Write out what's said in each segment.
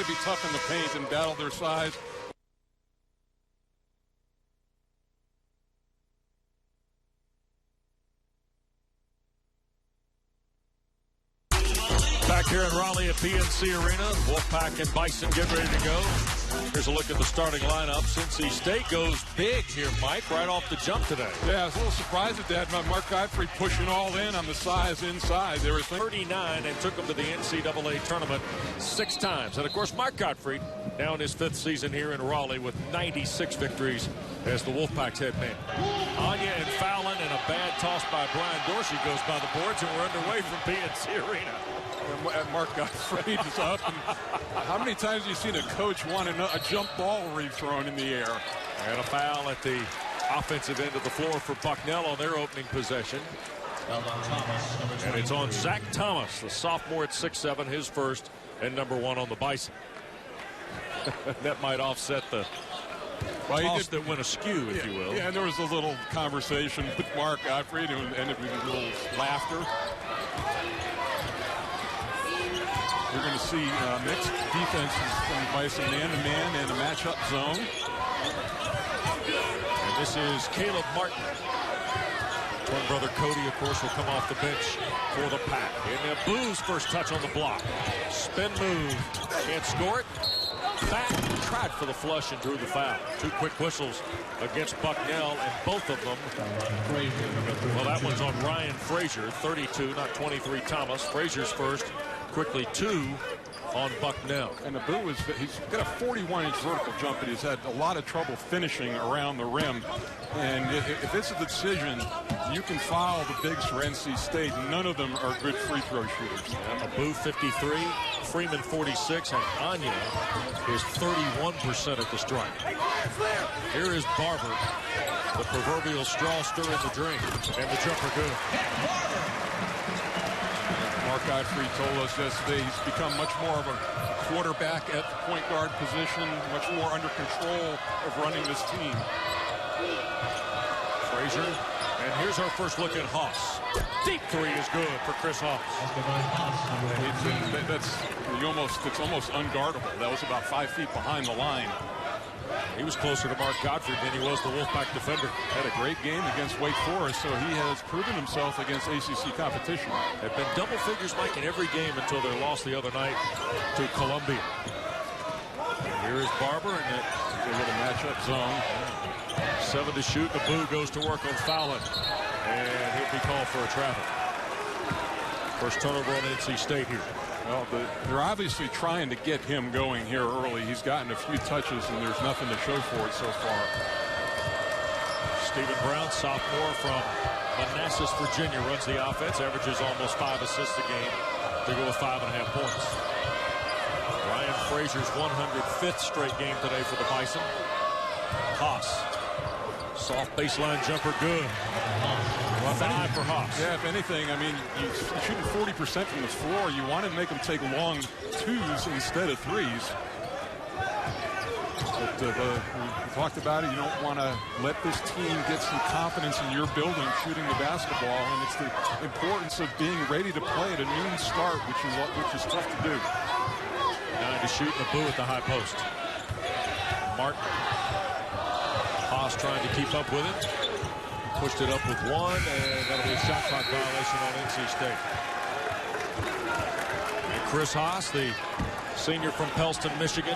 be tough in the paint and battle their size. Back here in Raleigh at PNC Arena, Wolfpack and Bison get ready to go. Here's a look at the starting lineup. Cincy State goes big here, Mike, right off the jump today. Yeah, I was a little surprised at that. Mark Godfrey pushing all in on the size inside. They were 39 and took him to the NCAA tournament 6 times. And, of course, Mark Godfrey now in his 5th season here in Raleigh with 96 victories as the Wolfpack's head man. Anya and Fallon, and a bad toss by Brian Dorsey goes by the boards, and we're underway from PNC Arena. And Mark Godfrey is up. And how many times have you seen a coach want a jump ball rethrown in the air? And a foul at the offensive end of the floor for Bucknell on their opening possession. And it's on Zach Thomas, the sophomore at 6'7", his first and number 1 on the Bison. That might offset the toss that went askew, if you will. Yeah, and there was a little conversation with Mark Godfrey and ended with a little laughter. We're going to see mixed defenses from the Bison, man-to-man and a matchup zone. And this is Caleb Martin. Twin brother Cody, of course, will come off the bench for the Pack. And Boo's first touch on the block. Spin move. Can't score it. Back, tried for the flush and drew the foul. 2 quick whistles against Bucknell, and both of them. Well, that one's on Ryan Frazier, 32, not 23 Thomas. Frazier's first. Quickly 2 on Bucknell. And Abu he's got a 41-inch vertical jump, and he's had a lot of trouble finishing around the rim. And if it's a decision, you can foul the bigs for NC State. None of them are good free throw shooters. Abu 53, Freeman 46, and Anya is 31% at the stripe. Here is Barber, the proverbial straw stirring the drink, and the jumper good. Mark Godfrey told us yesterday he's become much more of a quarterback at the point guard position, much more under control of running this team. Frazier, and here's our first look at Haas. Deep 3 is good for Chris Haas. It's almost unguardable. That was about 5 feet behind the line. He was closer to Mark Godfrey than he was the Wolfpack defender. Had a great game against Wake Forest, so he has proven himself against ACC competition. Have been double figures, Mike, in every game until their loss the other night to Columbia. Here is Barber, and they get a matchup zone. 7 to shoot. The Boo goes to work on Fallon, and he'll be called for a travel. First turnover on NC State here. Well, they're obviously trying to get him going here early. He's gotten a few touches, and there's nothing to show for it so far. Stephen Brown, sophomore from Manassas, Virginia, runs the offense, averages almost 5 assists a game. They go with 5.5 points. Ryan Frazier's 105th straight game today for the Bison. Haas, soft baseline jumper, good. 5 for Haas. Yeah, if anything, I mean, you're shooting 40% from the floor. You want to make them take long 2s instead of 3s. But we talked about it. You don't want to let this team get some confidence in your building shooting the basketball, and it's the importance of being ready to play at a noon start, which is tough to do. 9 to shoot, and Abu at the high post. Martin. Haas trying to keep up with it. Pushed it up with 1, and that'll be a shot clock violation on NC State. And Chris Haas, the senior from Pellston, Michigan,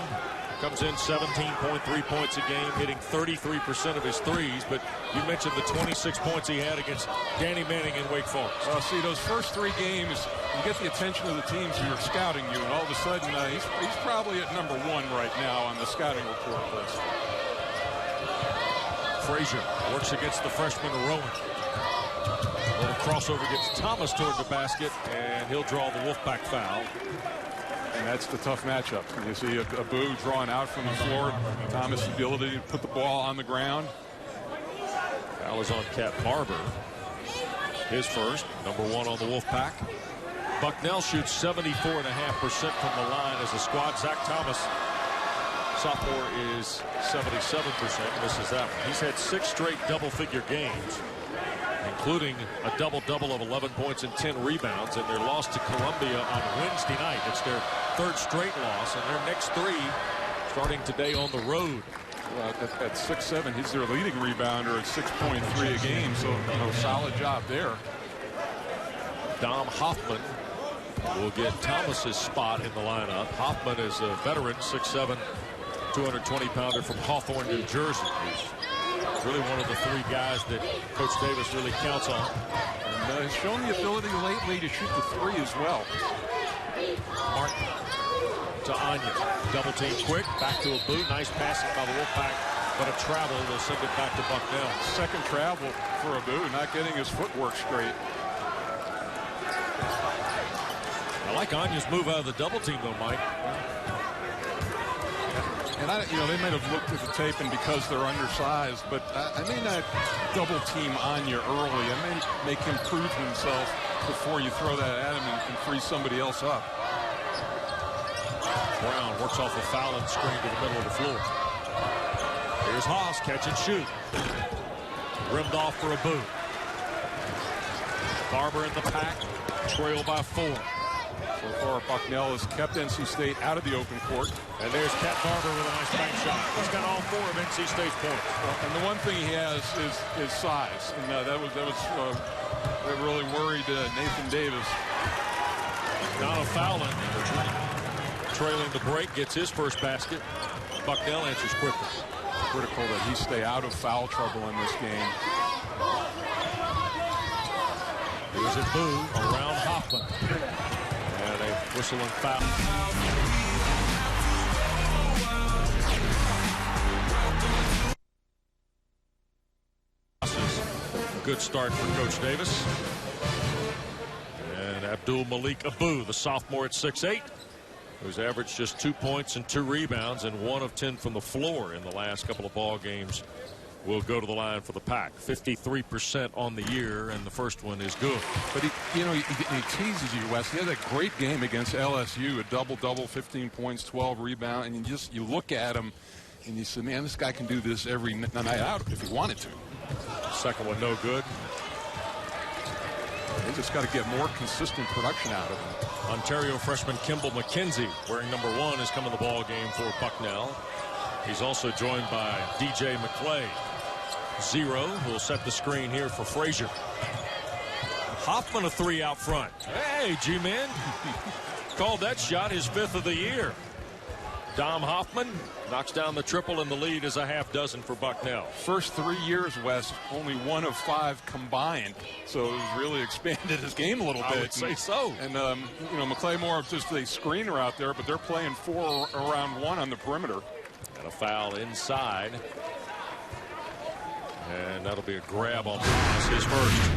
comes in 17.3 points a game, hitting 33% of his threes. But you mentioned the 26 points he had against Danny Manning in Wake Forest. Well, see, those first 3 games, you get the attention of the teams who are scouting you, and all of a sudden he's probably at number 1 right now on the scouting report list. Frazier works against the freshman Rowan. A little crossover gets Thomas toward the basket, and he'll draw the Wolfpack foul. And that's the tough matchup. You see Abu drawn out from the floor. Thomas' ability to put the ball on the ground. Foul is on Cat Barber. His first, number 1 on the Wolfpack. Bucknell shoots 74.5% from the line as a squad. Zach Thomas, sophomore, is 77%. Misses that one. He's had 6 straight double-figure games. And including a double-double of 11 points and 10 rebounds in their loss to Columbia on Wednesday night. It's their third straight loss, and their next three starting today on the road. Well, at 6'7", he's their leading rebounder at 6.3 a game, so solid job there. Dom Hoffman will get Thomas's spot in the lineup. Hoffman is a veteran, 6'7", 220-pounder from Hawthorne, New Jersey. He's really one of the three guys that Coach Davis really counts on. And he's shown the ability lately to shoot the three as well. Martin to Anya. Double team quick. Back to Abu. Nice passing by the Wolfpack, but a travel will send it back to Bucknell. Second travel for Abu, not getting his footwork straight. I like Anya's move out of the double team, though, Mike. And they might have looked at the tape, and because they're undersized, but I may not double team Anya early. I may make him prove himself before you throw that at him and free somebody else up. Brown works off a foul and screen to the middle of the floor. Here's Haas, catch and shoot. Rimmed off for Abu. Barber in the pack, trail by 4. So far, Bucknell has kept NC State out of the open court. And there's Cat Barber with a nice bank shot. He's got all 4 of NC State's points. And the one thing he has is size, and that really worried Nathan Davis. Now Fowler, trailing the break, gets his first basket. Bucknell answers quickly. Critical that he stay out of foul trouble in this game. Here's it Boo around Hoffman. And a whistling foul. Good start for Coach Davis. And Abdul Malik Abu, the sophomore at 6'8", who's averaged just 2 points and 2 rebounds and 1 of 10 from the floor in the last couple of ball games, will go to the line for the Pack. 53% on the year, and the first one is good. But he teases you, Wes. He had a great game against LSU, a double-double, 15 points, 12 rebounds, and you look at him and you say, man, this guy can do this every night out if he wanted to. Second one no good. They just got to get more consistent production out of him. Ontario freshman Kimball McKenzie, wearing number 1, is coming to the ball game for Bucknell. He's also joined by DJ McClay. Zero will set the screen here for Frazier. Hoffman a 3 out front. Hey, G-Man. Called that shot his 5th of the year. Dom Hoffman knocks down the triple, and the lead is a half dozen for Bucknell. First 3 years, Wes, only 1 of 5 combined. So he's really expanded his game a little bit. I would say so. And, McClay more just a screener out there, but they're playing 4 around 1 on the perimeter. And a foul inside. And that'll be a grab on Haas, his first.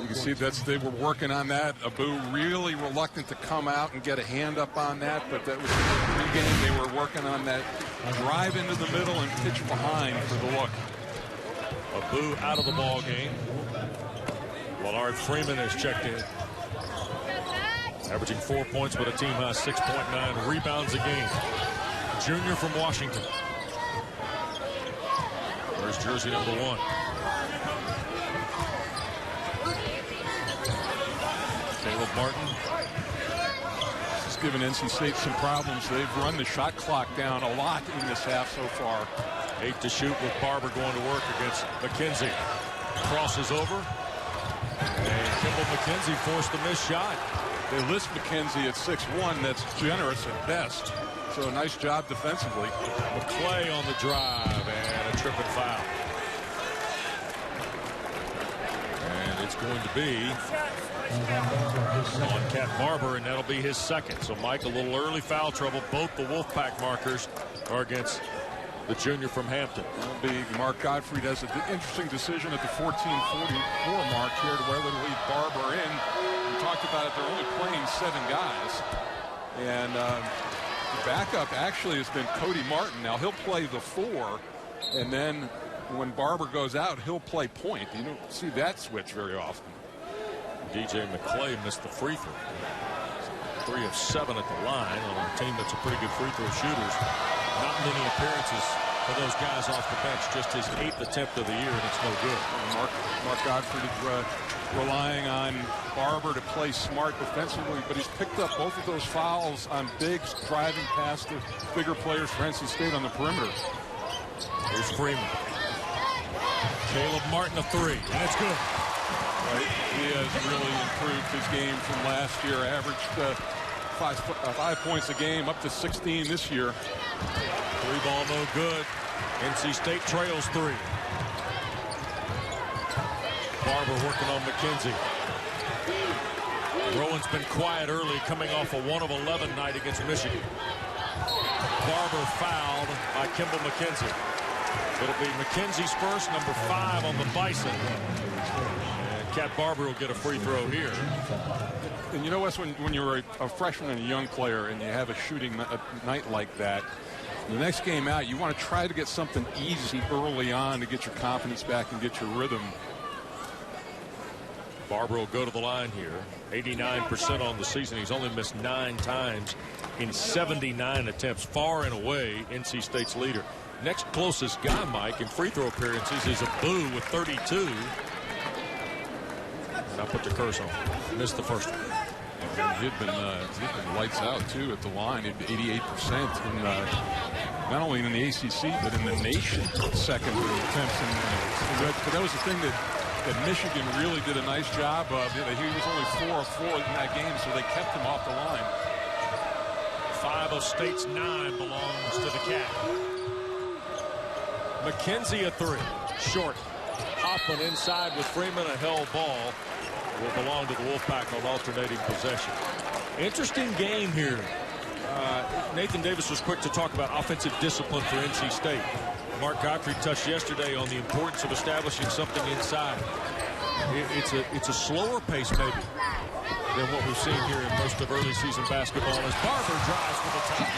You can see they were working on that. Abu really reluctant to come out and get a hand up on that, but that was the pregame. They were working on that drive into the middle and pitch behind for the look. Abu out of the ball game. Willard Freeman has checked in. Averaging 4 points, but a team high 6.9 rebounds a game. Junior from Washington. There's jersey number 1. Caleb Martin. It's given NC State some problems. They've run the shot clock down a lot in this half so far. 8 to shoot with Barber going to work against McKenzie. Crosses over. And Kimball McKenzie forced the missed shot. They list McKenzie at 6'1". That's generous at best. So a nice job defensively. McClay on the drive and a trip and foul. And it's going to be on Cat Barber, and that'll be his second. So, Mike, a little early foul trouble. Both the Wolfpack markers are against the junior from Hampton. That'll be Mark Gottfried has an interesting decision at the 14:44 mark here to whether to leave Barber in. We talked about it. They're only playing 7 guys. And the backup actually has been Cody Martin. Now, he'll play the 4, and then when Barber goes out, he'll play point. You don't see that switch very often. DJ McClay missed the free throw. 3 of 7 at the line on a team that's a pretty good free throw shooters. Not many appearances for those guys off the bench. Just his 8th attempt of the year, and it's no good. Mark Godfrey is relying on Barber to play smart defensively, but he's picked up both of those fouls on bigs driving past the bigger players for NC State on the perimeter. Here's Freeman. Caleb Martin, a 3, and it's good. Right. He has really improved his game from last year. Averaged 5 points a game, up to 16 this year. 3-ball, no good. NC State trails 3. Barber working on McKenzie. Rowan's been quiet early, coming off a 1 of 11 night against Michigan. Barber fouled by Kimball McKenzie. It'll be McKenzie's first, number 5 on the Bison. And Cat Barber will get a free throw here. And you know, Wes, when you're a freshman and a young player and you have a shooting night like that, the next game out, you want to try to get something easy early on to get your confidence back and get your rhythm. Barber will go to the line here. 89% on the season. He's only missed 9 times in 79 attempts. Far and away NC State's leader. Next closest guy, Mike, in free throw appearances is Abu with 32. And I put the curse on. Missed the first one. He'd been lights out, too, at the line. He'd be 88%. And, not only in the ACC, but in the nation, second in attempts. But that was the thing that Michigan really did a nice job of. He was only 4 of 4 in that game, so they kept him off the line. 5 of State's 9 belongs to the Cat. McKenzie, a 3. Short. Hoffman inside with Freeman. A held ball will belong to the Wolfpack on alternating possession. Interesting game here. Nathan Davis was quick to talk about offensive discipline for NC State. Mark Godfrey touched yesterday on the importance of establishing something inside. It's a slower pace maybe than what we've seen here in most of early season basketball as Barber drives for the top.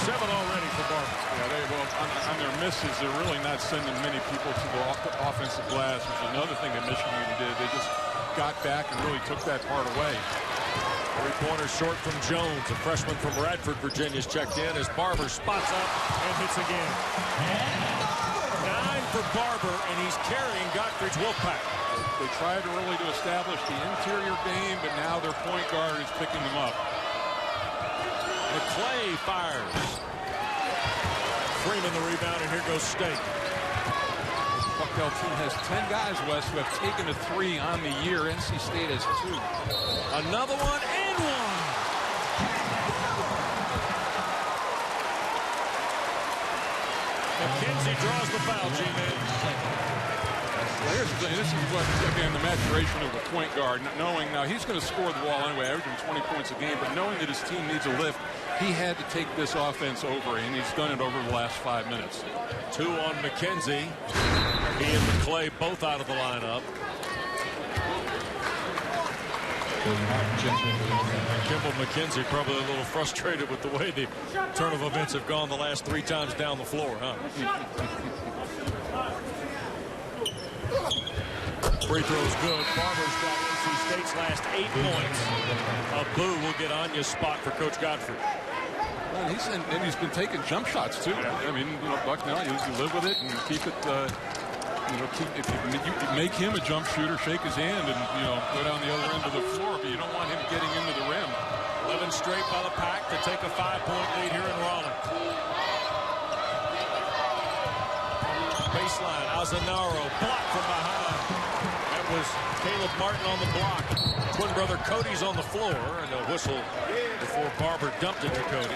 7 already for Barber. Yeah, on their misses, they're really not sending many people to the offensive glass, which is another thing that Michigan did. They just got back and really took that part away. 3-pointer short from Jones. A freshman from Radford, Virginia's checked in as Barber spots up and hits again. 9 for Barber, and he's carrying Godfrey's Wolfpack. They tried early to establish the interior game, but now their point guard is picking them up. McClay fires. Freeman the rebound, and here goes State. Bucknell team has 10 guys, Wes, who have taken a 3 on the year. NC State has 2. Another one and 1. McKenzie draws the foul, G-Man. Here's the thing. This is what, again, the maturation of the point guard, knowing now he's going to score the ball anyway, averaging 20 points a game, but knowing that his team needs a lift, he had to take this offense over, and he's done it over the last 5 minutes. 2 on McKenzie. He and McClay both out of the lineup. Kimball McKenzie probably a little frustrated with the way the turn of events have gone the last 3 times down the floor, huh? Free throw's good. Barber's got NC State's last 8 points. Abu will get Anya's spot for Coach Godfrey. Well, he's been taking jump shots too. I mean, Bucknell, you live with it and keep it. If you make him a jump shooter, shake his hand, and go down the other end of the floor, but you don't want him getting into the rim. 11 straight by the Pack to take a 5-point lead here in Raleigh. Baseline, Azanaro blocked from behind. That was Caleb Martin on the block. Twin brother Cody's on the floor, and a whistle before Barber dumped it to Cody.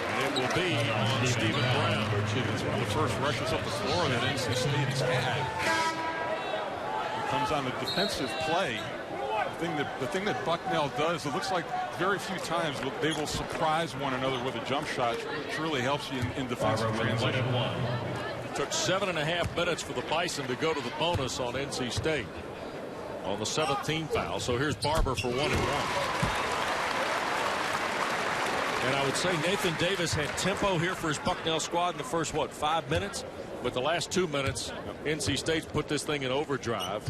And it will be on Stephen Brown. It's one of the first rushes up the floor that NC State has had. It comes on the defensive play. The thing that Bucknell does, it looks like very few times they will surprise one another with a jump shot, which really helps you in defensive transition. Took 7.5 minutes for the Bison to go to the bonus on NC State on the 17th foul. So here's Barber for 1 and 1. And I would say Nathan Davis had tempo here for his Bucknell squad in the first, 5 minutes? But the last 2 minutes, NC State's put this thing in overdrive.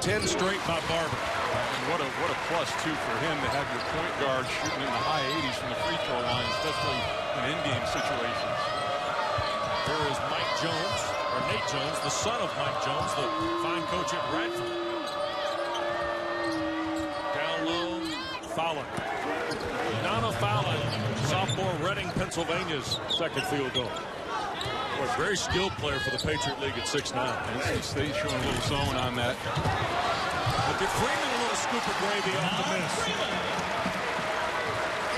10 straight by Barber. And what a plus, too, for him to have your point guard shooting in the high 80s from the free throw line, especially in in-game situations. Here is Mike Jones, or Nate Jones, the son of Mike Jones, the fine coach at Radford. Down low, Fallon. Nana Fallon, sophomore, Reading, Pennsylvania's second field goal. A very skilled player for the Patriot League at 6'9". NC State showing a little zone on that. But give Freeman a little scoop of gravy off the miss.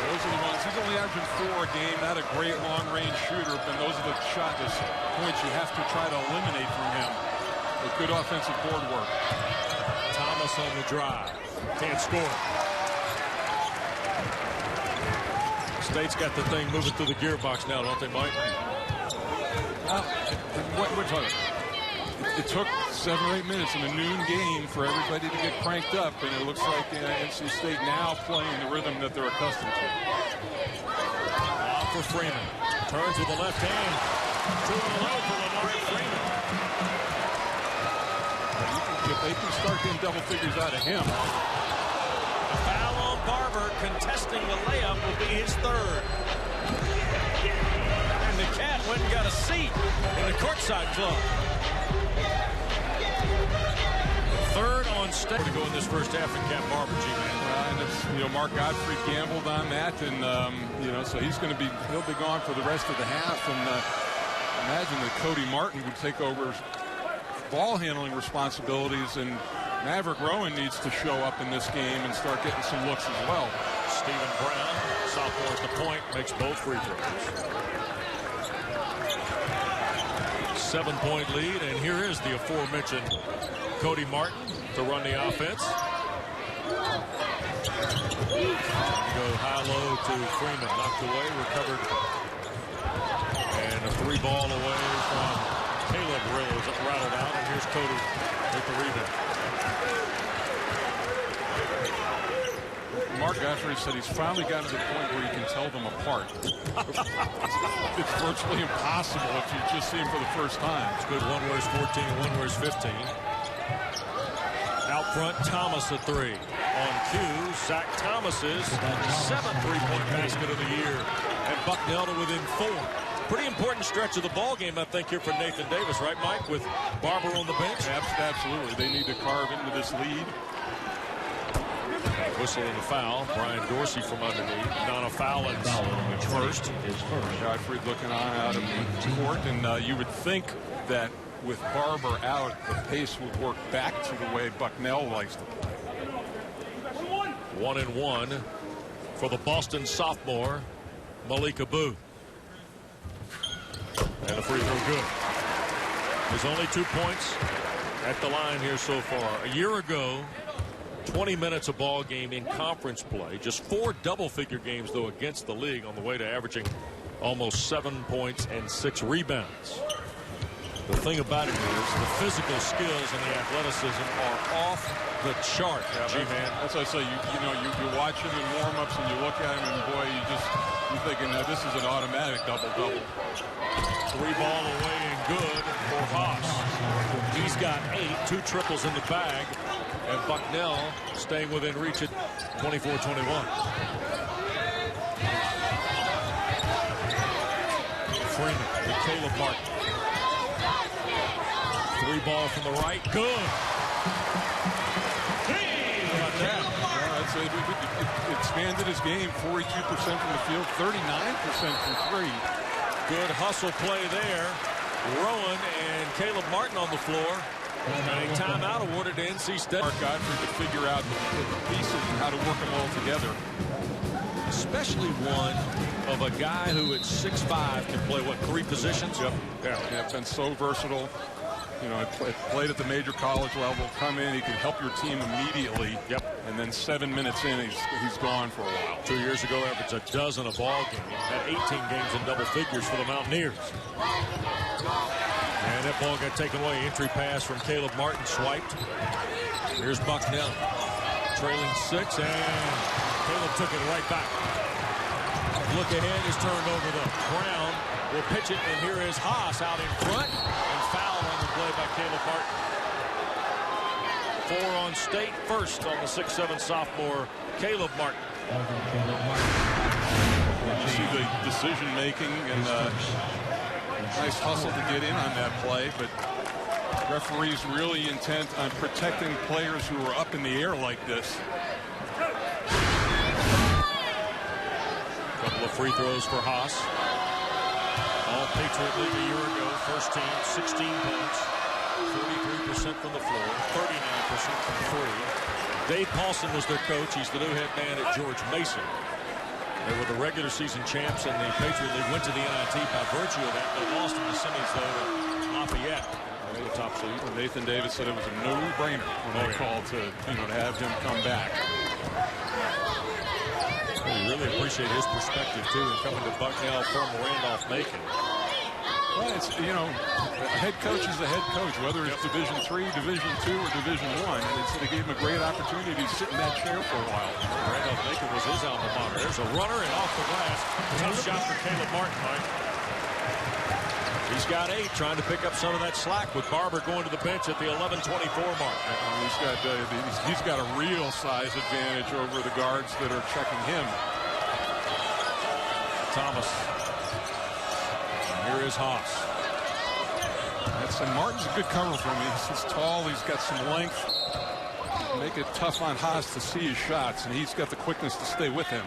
Those are the ones. He's only averaging 4 a game. Not a great long-range shooter, but those are the points you have to try to eliminate from him. With good offensive board work. Thomas on the drive. Can't score. State's got the thing moving through the gearbox now, don't they, Mike? It took 7 or 8 minutes in a noon game for everybody to get cranked up, and it looks like NC State now playing the rhythm that they're accustomed to. Off for Freeman. Turns with the left hand. Too low for Lamar Freeman. If they can start getting double figures out of him. A foul on Barber, contesting the layup, will be his third. And the Cat went and got a seat in the courtside club. Third on State to go in this first half in Cat Barber, G-Man. And it's, Mark Godfrey gambled on that, and so he'll be gone for the rest of the half. And imagine that Cody Martin would take over ball handling responsibilities, and Maverick Rowan needs to show up in this game and start getting some looks as well. Stephen Brown, sophomore at the point, makes both free throws. 7-point lead, and here is the aforementioned Cody Martin to run the offense. Go high-low to Freeman, knocked away, recovered, and a 3-ball away from Caleb Rose, rattled out, and here's Cody with the rebound. Mark Godfrey said he's finally gotten to the point where you can tell them apart. It's virtually impossible if you just see him for the first time. It's good. One wears 14 and one wears 15. Out front, Thomas a 3. On cue, Zach Thomas's 7th three-point basket of the year. And Bucknell to within 4. Pretty important stretch of the ball game, I think, here for Nathan Davis, right, Mike, with Barber on the bench? Absolutely. They need to carve into this lead. Whistle and a foul. Brian Dorsey from underneath. Nana Fallon's first. Godfrey looking on out of the court, and you would think that with Barber out, the pace would work back to the way Bucknell likes to play. 1-1 for the Boston sophomore, Malika Booth. And a free throw good. There's only 2 points at the line here so far. A year ago, 20 minutes of ball game in conference play. Just 4 double-figure games, though, against the league on the way to averaging almost 7 points and 6 rebounds. The thing about it is the physical skills and the athleticism are off the chart. G-Man. That's what I say. You watch him in warm-ups and you look at him and boy, you're thinking, now this is an automatic double-double. 3-ball away and good for Haas. He's got 8, 2 triples in the bag, and Bucknell staying within reach at 24-21. Freeman with Caleb Martin. 3-ball from the right. Good. How about that? It expanded his game. 42% from the field, 39% from 3. Good hustle play there. Rowan and Caleb Martin on the floor. And a timeout awarded to NC State. Mark Godfrey to figure out the pieces and how to work them all together. Especially one of a guy who at 6'5" can play, what, 3 positions? Yep. Yeah, been so versatile. Played at the major college level. Come in, he can help your team immediately. Yep. And then 7 minutes in, he's gone for a while. 2 years ago, averaged a dozen a ball game. Had 18 games in double figures for the Mountaineers. And that ball got taken away. Entry pass from Caleb Martin, swiped. Here's Bucknell, trailing 6, and Caleb took it right back. Look ahead is turned over to Brown. Will pitch it, and here is Haas out in front, and foul on the play by Caleb Martin. 4 on State, first on the 6'7" sophomore, Caleb Martin. You see the decision making and Nice hustle to get in on that play, but referees really intent on protecting players who are up in the air like this. Couple of free throws for Haas. All Patriot League a year ago. First team, 16 points. 43% from the floor, 39% from three. Dave Paulson was their coach. He's the new head man at George Mason. They were the regular season champs, and the Patriot League went to the NIT by virtue of that. They lost in the semis, though, to Lafayette. The top seed. Nathan Davis said it was a no-brainer when they called to have him come back. We really appreciate his perspective, too, in coming to Bucknell from Randolph-Macon. Well, it's, a head coach is a head coach, whether it's Division III, Division II, or Division I. They gave him a great opportunity to sit in that chair for a while. Randolph-Macon was his alma mater. There's a runner and off the glass. Tough shot for Caleb Martin, Mike. He's got 8, trying to pick up some of that slack with Barber going to the bench at the 11:24 mark. He's got a real size advantage over the guards that are checking him. Thomas. Here is Haas. And Martin's a good cover for him. He's tall. He's got some length. Make it tough on Haas to see his shots, and he's got the quickness to stay with him.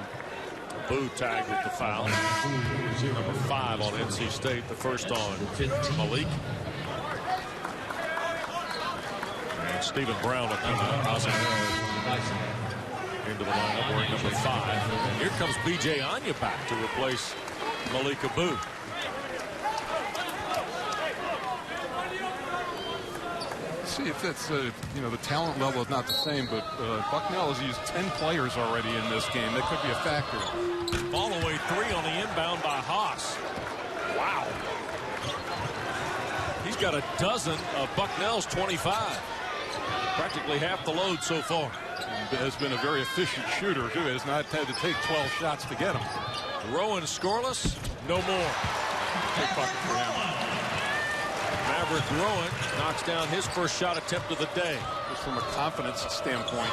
Boo tagged with the foul. Number 5 on NC State. The first on Malik. And Stephen Brown at into the lineup wearing number 5. And here comes B.J. Anya back to replace Malik Boo. See if that's the talent level is not the same, but Bucknell has used 10 players already in this game. That could be a factor. Ball away 3 on the inbound by Haas. Wow. He's got a dozen of Bucknell's 25. Practically half the load so far. And has been a very efficient shooter, too. Has not had to take 12 shots to get him. Rowan scoreless, no more. Big bucket for him. Maverick Rowan knocks down his first shot attempt of the day. Just from a confidence standpoint.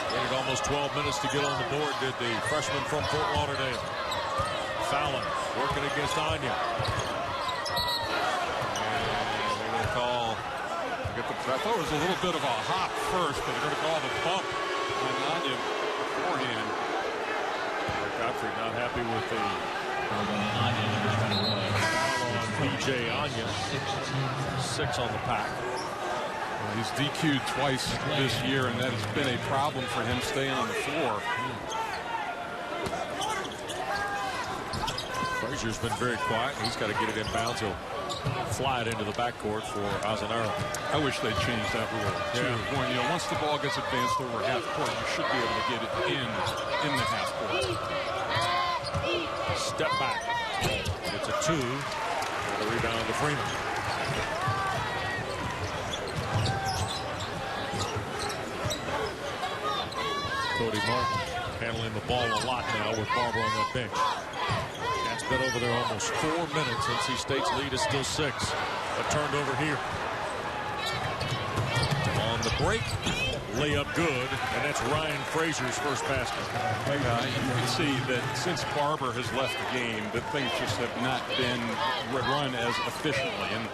Waited almost 12 minutes to get on the board, did the freshman from Fort Lauderdale. Fallon working against Anya. And they're going to call. I thought it was a little bit of a hop first, but they're going to call the bump on Anya beforehand. Godfrey not happy with the foul on B.J. Anya. 6 on the pack. He's DQ'd twice this year, and that has been a problem for him staying on the floor. Frazier's been very quiet. He's got to get it inbounds. He'll fly it into the backcourt for Azanaro. I wish they'd change that rule, too. When, once the ball gets advanced over half court, you should be able to get it in the half court. Step back. It's a 2. The rebound to Freeman. Cody Martin handling the ball a lot now with Barber on that bench. Cat's been over there almost 4 minutes. NC State's lead is still 6. But turned over here. On the break, layup good, and that's Ryan Frazier's first basket. You can see that since Barber has left the game, that things just have not been run as efficiently, and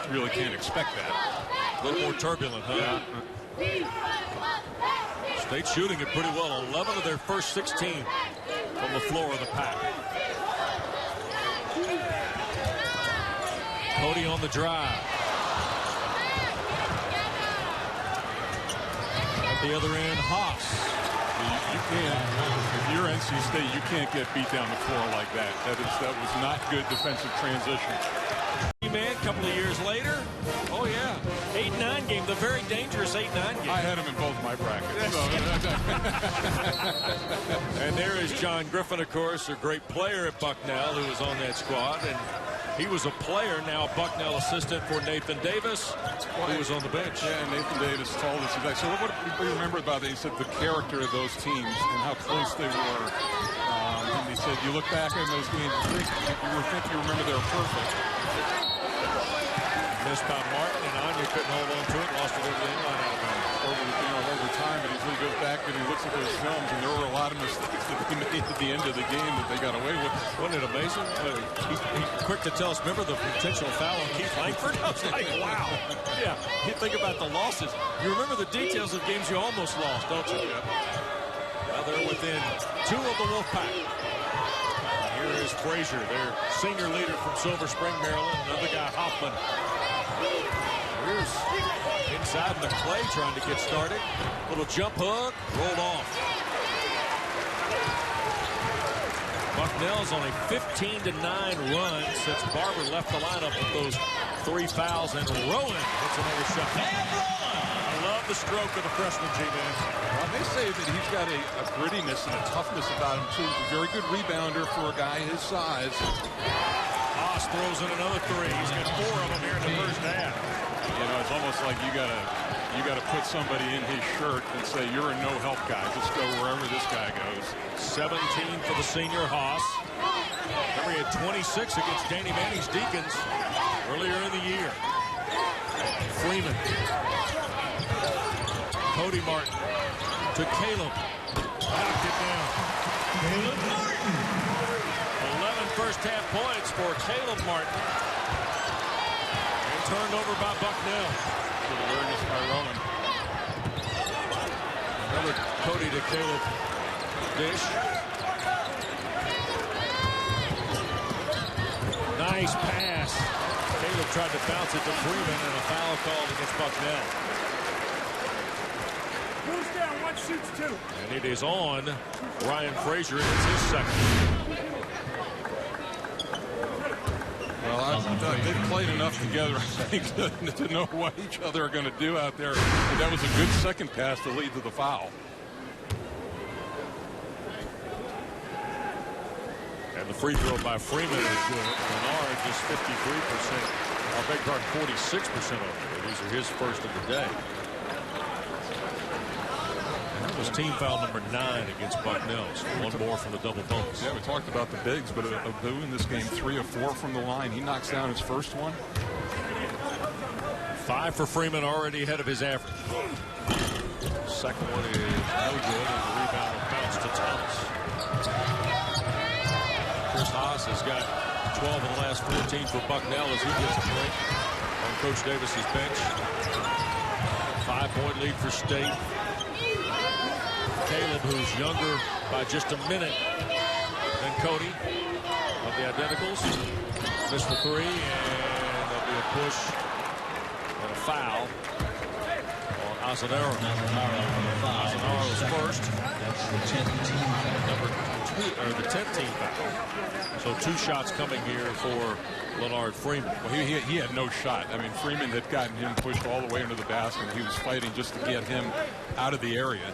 you really can't expect that. A little more turbulent, huh? Yeah. State shooting it pretty well. 11 of their first 16 from the floor of the pack. Cody on the drive. At the other end, Haas. You can't, if you're NC State, you can't get beat down the floor like that. That was not good defensive transition. Man, a couple of years later. Oh, yeah. 8-9 game, the very dangerous 8-9 game. I had him in both my brackets. And there is John Griffin, of course, a great player at Bucknell who was on that squad. And he was a player, now Bucknell assistant for Nathan Davis, who was on the bench. Yeah, and Nathan Davis told us, so what do you remember about that? He said the character of those teams and how close they were. And he said, you look back in those games, you remember they were perfect. Missed by Martin, and Anya couldn't hold on to it. Lost it over the inline out of bounds. Over time, but he goes back and he looks at those films, and there were a lot of mistakes that they made at the end of the game that they got away with. Wasn't it amazing? He's quick to tell us, remember the intentional foul on Keith Langford? I was like, wow. Yeah, you think about the losses. You remember the details of games you almost lost, don't you? Yeah. Now they're within 2 of the Wolfpack. Here is Frazier, their senior leader from Silver Spring, Maryland. Another guy, Hoffman. Here's inside McClay trying to get started. Little jump hook, rolled off. Bucknell's on a 15-9 run since Barber left the lineup with those 3 fouls, and Rowan hits another shot. I love the stroke of the freshman, G-Man. Well, they say that he's got a grittiness and a toughness about him, too. He's a very good rebounder for a guy his size. Haas throws in another 3. He's got 4 of them here in the first half. You know, it's almost like you gotta put somebody in his shirt and say, you're a no-help guy. Just go wherever this guy goes. 17 for the senior Haas. Remember, he had 26 against Danny Manning's Deacons earlier in the year. Freeman. Cody Martin to Caleb. Knocked it down. Caleb Martin. 11 first-half points for Caleb Martin. And turned over by Bucknell. Good awareness by Rowan. Another Cody to Caleb dish. Nice pass. Caleb tried to bounce it to Freeman, and a foul called against Bucknell. Who's down? One shoots 2. And it is on Ryan Frazier. It's his second. Well, they've played enough together, I think, to know what each other are going to do out there. But that was a good second pass to lead to the foul. And the free throw by Freeman is good. Menard just 53%. I beg pardon, 46% of it. These are his first of the day. That was team foul number 9 against Bucknell. One more from the double bonus. Yeah, we talked about the bigs, but Abu in this game, 3 of 4 from the line. He knocks down his first one. 5 for Freeman, already ahead of his average. Second one is no good, and the rebound will bounce to Thomas. Chris Haas has got 12 of the last 14 for Bucknell as he gets a break on Coach Davis's bench. 5-point lead for State. Caleb, who's younger by just a minute than Cody of the Identicals, missed the 3, and there'll be a push and a foul on Asanaro. Asanaro's first. The 10th team foul. So 2 shots coming here for Leonard Freeman. Well, he had no shot. I mean, Freeman had gotten him pushed all the way into the basket. He was fighting just to get him out of the area.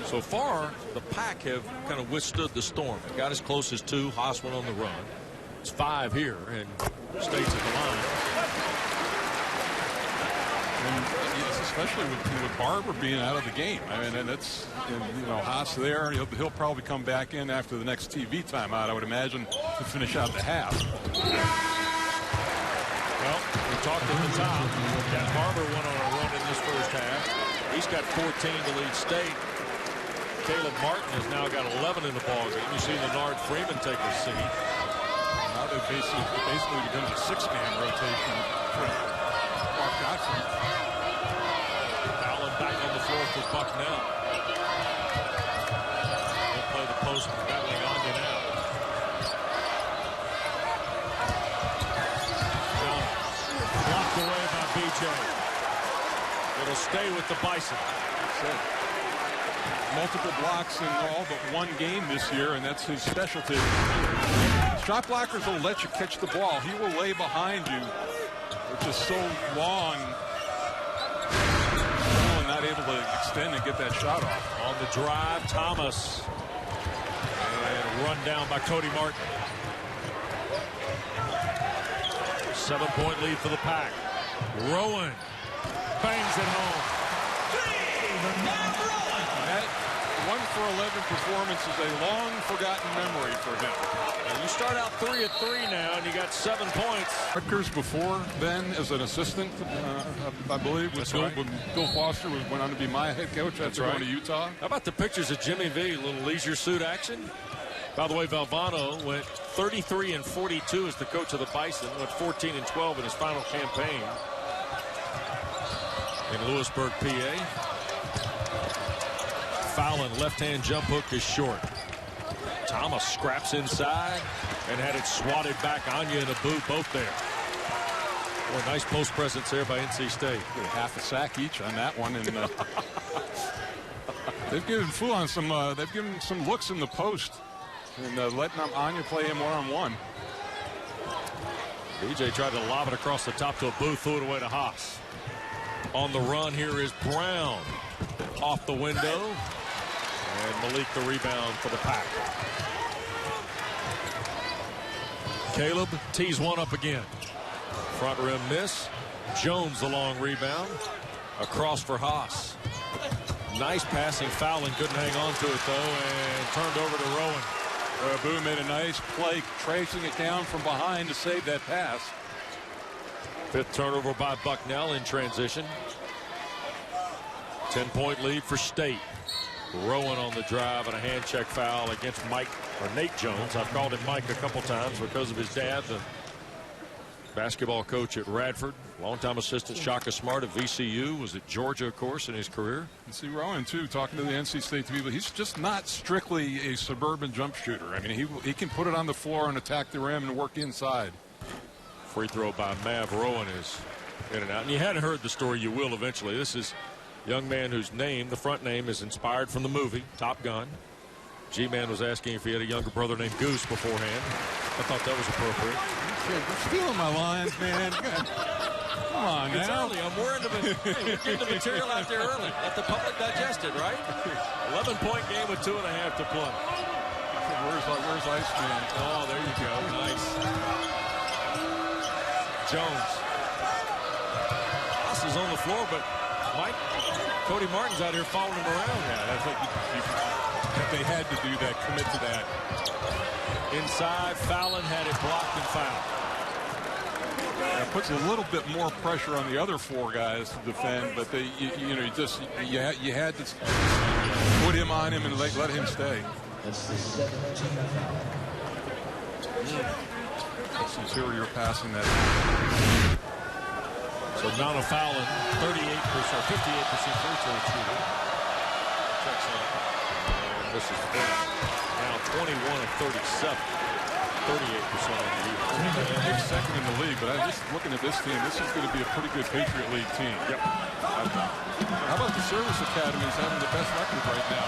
So far, the Pack have kind of withstood the storm. They got as close as 2. Haas went on the run. It's 5 here, and State's at the line. And especially with Barber being out of the game. I mean, and that's, you know, Haas there. He'll probably come back in after the next TV timeout, I would imagine, to finish out the half. Well, we talked at the top. Got Barber went on a run in this first half. He's got 14 to lead State. Caleb Martin has now got 11 in the ballgame. You see Leonard Freeman take a seat. Now they've basically become a 6-man rotation for Mark Godfrey. Fallon back on the floor for Bucknell. They'll play the post battling Anya now. Blocked away by BJ. It'll stay with the Bison. That's it. Multiple blocks in all but 1 game this year, and that's his specialty. Shot blockers will let you catch the ball. He will lay behind you, which is so long, and not able to extend and get that shot off. On the drive, Thomas. And run down by Cody Martin. 7-point lead for the Pack. Rowan bangs it home. That 1 for 11 performance is a long-forgotten memory for him. And you start out 3 of 3 now, and you got 7 points. Rutgers before then as an assistant, I believe, with Bill, right. Bill Foster went on to be my head coach after right. going to Utah. How about the pictures of Jimmy V, a little leisure suit action? By the way, Valvano went 33 and 42 as the coach of the Bison, went 14 and 12 in his final campaign in Lewisburg, PA. Fallon, left-hand jump hook is short. Thomas scraps inside and had it swatted back. Anya and Abu both there. Boy, nice post presence there by NC State. Half a sack each on that one, and they've given Foulon some. They've given some looks in the post, and letting Anya play him one-on-one. DJ tried to lob it across the top to Abu, threw it away to Haas. On the run here is Brown off the window, and Malik the rebound for the Pack. Caleb tees one up again. Front rim miss. Jones the long rebound. Across for Haas. Nice passing. Fallon couldn't hang on to it though, and turned over to Rowan. Abu made a nice play tracing it down from behind to save that pass. 5th turnover by Bucknell in transition. 10-point lead for State. Rowan on the drive and a hand check foul against Nate Jones. I've called him Mike a couple times because of his dad, the basketball coach at Radford, longtime assistant Shaka Smart at VCU, was at Georgia, of course, in his career. You see Rowan, too, talking to the NC State people. He's just not strictly a suburban jump shooter. I mean, he can put it on the floor and attack the rim and work inside. Free throw by Mav. Rowan is in and out. And you hadn't heard the story, you will eventually. This is a young man whose name, the front name, is inspired from the movie Top Gun. G-Man was asking if he had a younger brother named Goose beforehand. I thought that was appropriate. You're stealing my lines, man. Come on It's now. early. I'm wearing we're getting the material out there early. Let the public digest it, right? 11-point game with 2.5 to play. Where's Iceman? Oh, there you go. Nice. Jones. Haas is on the floor, but Cody Martin's out here following him around. Yeah, I think if they had to do that, commit to that. Inside, Fallon had it blocked and fouled. It puts a little bit more pressure on the other 4 guys to defend, but you had to put him on him and let him stay. That's interior passing that. So Nana Fallon, 38%, 58% free throw shooter. Checks in. And this is now 21 of 37. 38% on the year. They're second in the league, but I'm just looking at this team. This is going to be a pretty good Patriot League team. Yep. How about the service academies having the best record right now?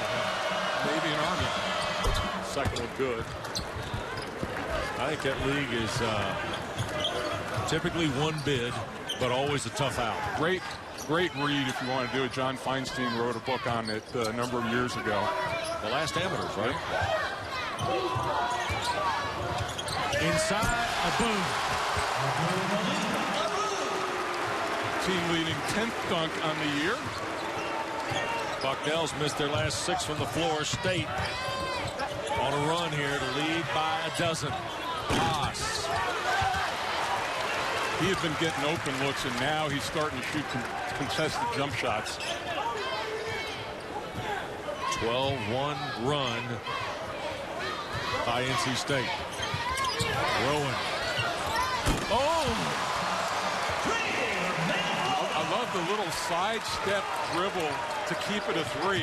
Navy and Army. Second one good. I think that league is typically one bid, but always a tough out. Great read if you want to do it. John Feinstein wrote a book on it a number of years ago. The last amateurs, right? Inside, Abu. Team leading 10th dunk on the year. Bucknell's missed their last 6 from the floor. State on a run here to lead by a dozen. Haas. He had been getting open looks, and now he's starting to shoot contested jump shots. 12-1 run by NC State. Rowan. Oh! I love the little sidestep dribble to keep it a 3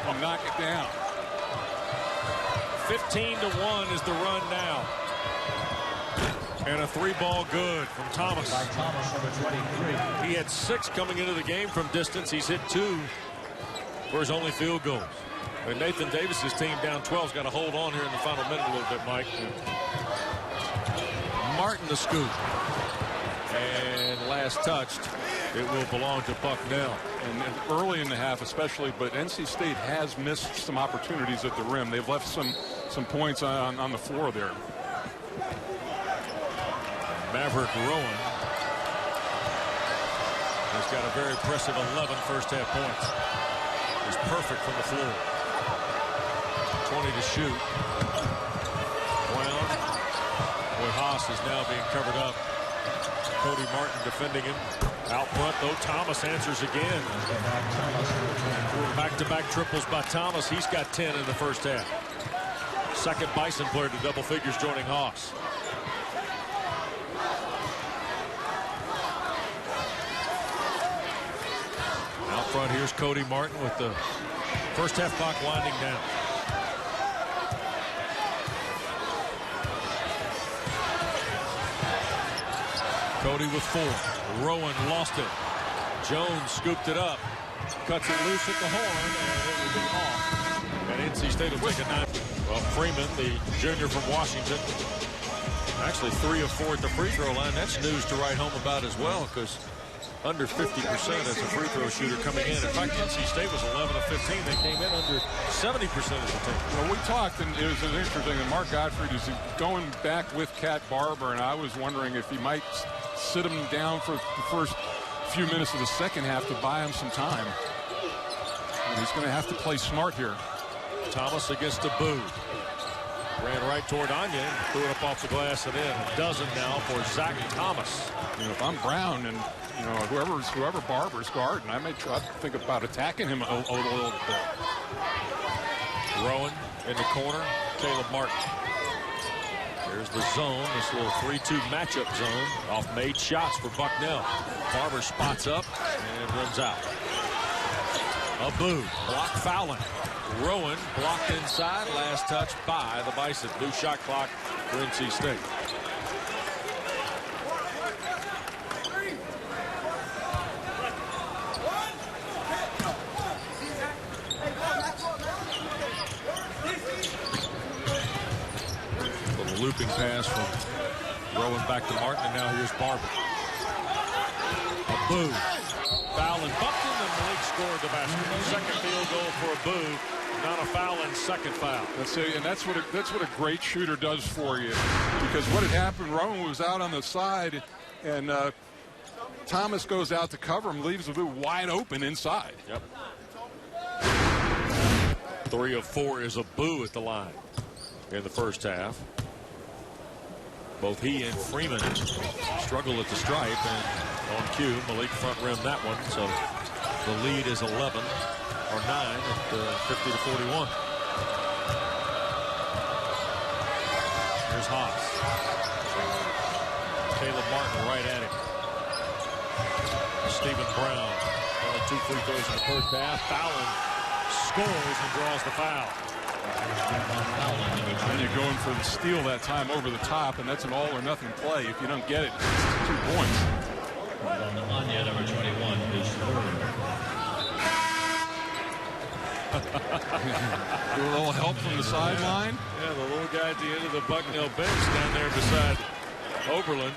and knock it down. 15-1 is the run now. And a 3-ball good from Thomas. He had 6 coming into the game from distance. He's hit 2 for his only field goals. And Nathan Davis's team down 12's got to hold on here in the final minute a little bit, Mike. Martin the scoop. And last touched, it will belong to Bucknell. And early in the half especially, but NC State has missed some opportunities at the rim. They've left some points on the floor there. Maverick Rowan has got a very impressive 11 first half points. He's perfect from the floor. 20 to shoot. Brown with Haas is now being covered up. Cody Martin defending him. Out front, though, Thomas answers again. Back-to-back triples by Thomas. He's got 10 in the first half. Second Bison player to double figures joining Haas. Out front, here's Cody Martin with the first half clock winding down. Cody with 4. Rowan lost it. Jones scooped it up. Cuts it loose at the horn, and it will be off. And NC State will take a 9. Well, Freeman, the junior from Washington, actually 3 of 4 at the free throw line. That's news to write home about as well, because under 50% as a free throw shooter coming in. In fact, NC State was 11 of 15. They came in under 70% as a team. Well, we talked, and it was interesting, and Mark Gottfried is going back with Cat Barber, and I was wondering if he might sit him down for the first few minutes of the second half to buy him some time. And he's going to have to play smart here. Thomas against Abu. Ran right toward Anya, threw it up off the glass and in. A dozen now for Zach Thomas. You know, if I'm Brown and, you know, whoever Barber's guarding, I may try to think about attacking him a little bit. Rowan in the corner. Caleb Martin. There's the zone, this little 3-2 matchup zone. Off made shots for Bucknell. Barber spots up and rims out. Abu, block fouling. Rowan blocked inside. Last touch by the Bison. New shot clock for NC State. Little looping pass from Rowan back to Martin, and now here's Barber. Abu. Foul and Bucknell, and Malik scored the basket. Second field goal for Abu. Not a foul and second foul. That's what a great shooter does for you. Because what had happened, Rowan was out on the side, and Thomas goes out to cover him, leaves Abu wide open inside. Yep. 3 of 4 is Abu at the line in the first half. Both he and Freeman struggle at the stripe, and on cue, Malik front rim that one. So the lead is 11 or 9 at 50 to 41. Here's Haas. Caleb Martin right at him. Stephen Brown, only 2 free throws in the first half. Fallon scores and draws the foul. And you're going for the steal that time over the top, and that's an all or nothing play. If you don't get it, it's 2 points. Anya, number 21, is A little help from the sideline. Yeah, the little guy at the end of the Bucknell bench down there beside Oberlin.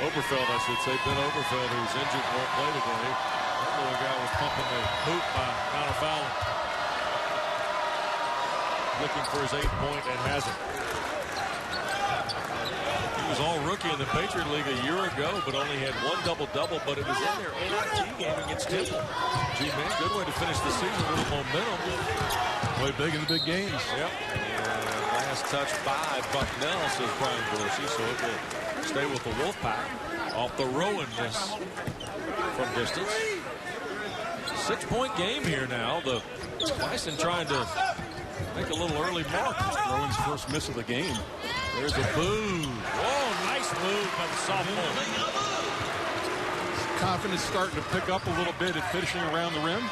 Oberfeld, I should say. Ben Oberfeld, who's injured, won't play today. That little guy was pumping the hoop by Connor Fallon. Looking for his 8th point and has it. He was all rookie in the Patriot League a year ago, but only had 1 double-double, but it was in their NIT game against Temple. Gee, man, good way to finish the season with momentum. Play big in the big games. Yep. And last touch by Bucknell, says Brian Dorsey, so it will stay with the Wolfpack. Off the Rowan miss from distance. 6-point game here now. The Bison trying to make a little early mark. Rowan's first miss of the game. There's a boo. Whoa, nice move by the sophomore. Confidence starting to pick up a little bit at finishing around the rim. 9.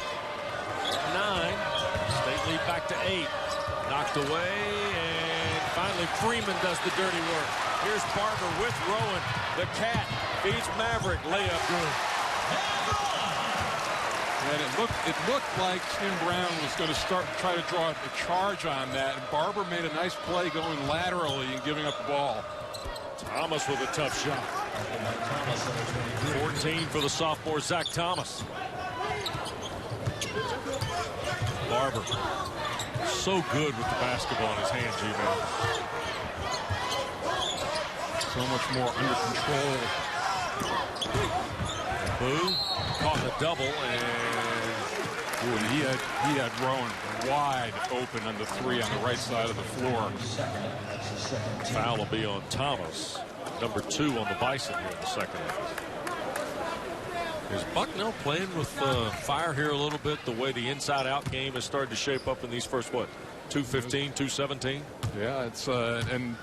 State lead back to 8. Knocked away, and finally Freeman does the dirty work. Here's Barber with Rowan. The Cat beats Maverick. Layup good. And it looked like Tim Brown was going to try to draw a charge on that. And Barber made a nice play going laterally and giving up the ball. Thomas with a tough shot. 14 for the sophomore, Zach Thomas. Barber. So good with the basketball in his hand, G-Man. So much more under control. Boo caught the double, and he had Rowan wide open on the 3 on the right side of the floor. Foul will be on Thomas, number 2 on the Bison here in the second half. Is Bucknell playing with fire here a little bit, the way the inside-out game has started to shape up in these first, 2:15, 2:17? Yeah, it's and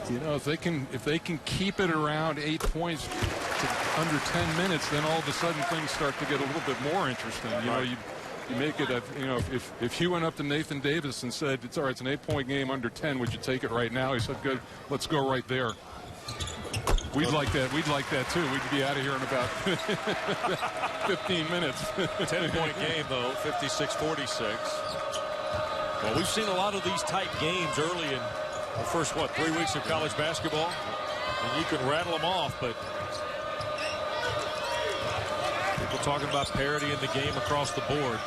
you know, if they can keep it around 8 points to under 10 minutes, then all of a sudden things start to get a little bit more interesting. You know, you make it you know, if Hugh went up to Nathan Davis and said, it's all right, it's an 8-point game under 10, would you take it right now? He said, good, let's go right there. We'd like that. We'd like that too. We'd be out of here in about 15 minutes. 10-point game though, 56-46. Well, we've seen a lot of these tight games early in the first 3 weeks of college basketball, and you can rattle them off, but people talking about parity in the game across the board.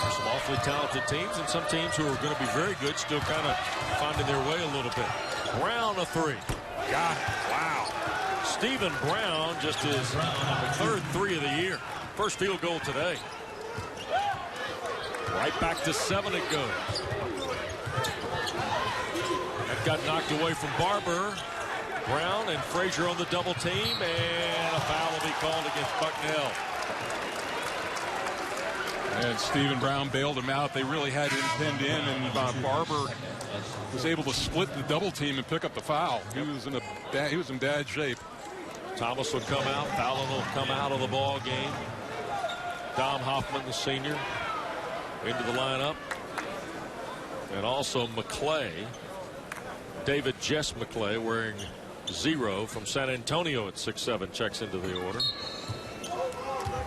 There's some awfully talented teams and some teams who are going to be very good, still kind of finding their way a little bit. Brown, a 3. Got it. Wow. Stephen Brown, just his 3rd 3 of the year. First field goal today. Right back to 7 it goes. That got knocked away from Barber. Brown and Frazier on the double team, and a foul will be called against Bucknell. And Stephen Brown bailed him out. They really had him pinned in, and Barber was able to split the double team and pick up the foul. He was in bad shape. Thomas will come out. Fallon will come out of the ball game. Dom Hoffman, the senior, into the lineup. And also McClay. David Jess McClay, wearing 0 from San Antonio at 6'7", checks into the order.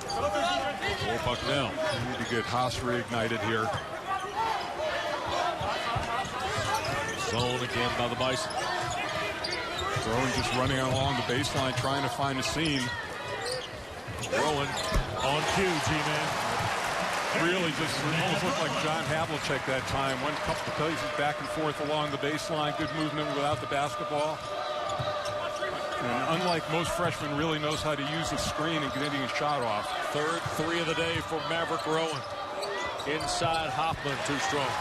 For Bucknell. We need to get Haas reignited here. Zone again by the Bison. Rowan just running along the baseline trying to find a seam. Rowan on cue, G-Man. Really just almost looked like John Havlicek that time. One couple of plays back and forth along the baseline. Good movement without the basketball. And unlike most freshmen, really knows how to use his screen and getting his shot off. 3rd 3 of the day for Maverick Rowan. Inside Hoffman, too strong.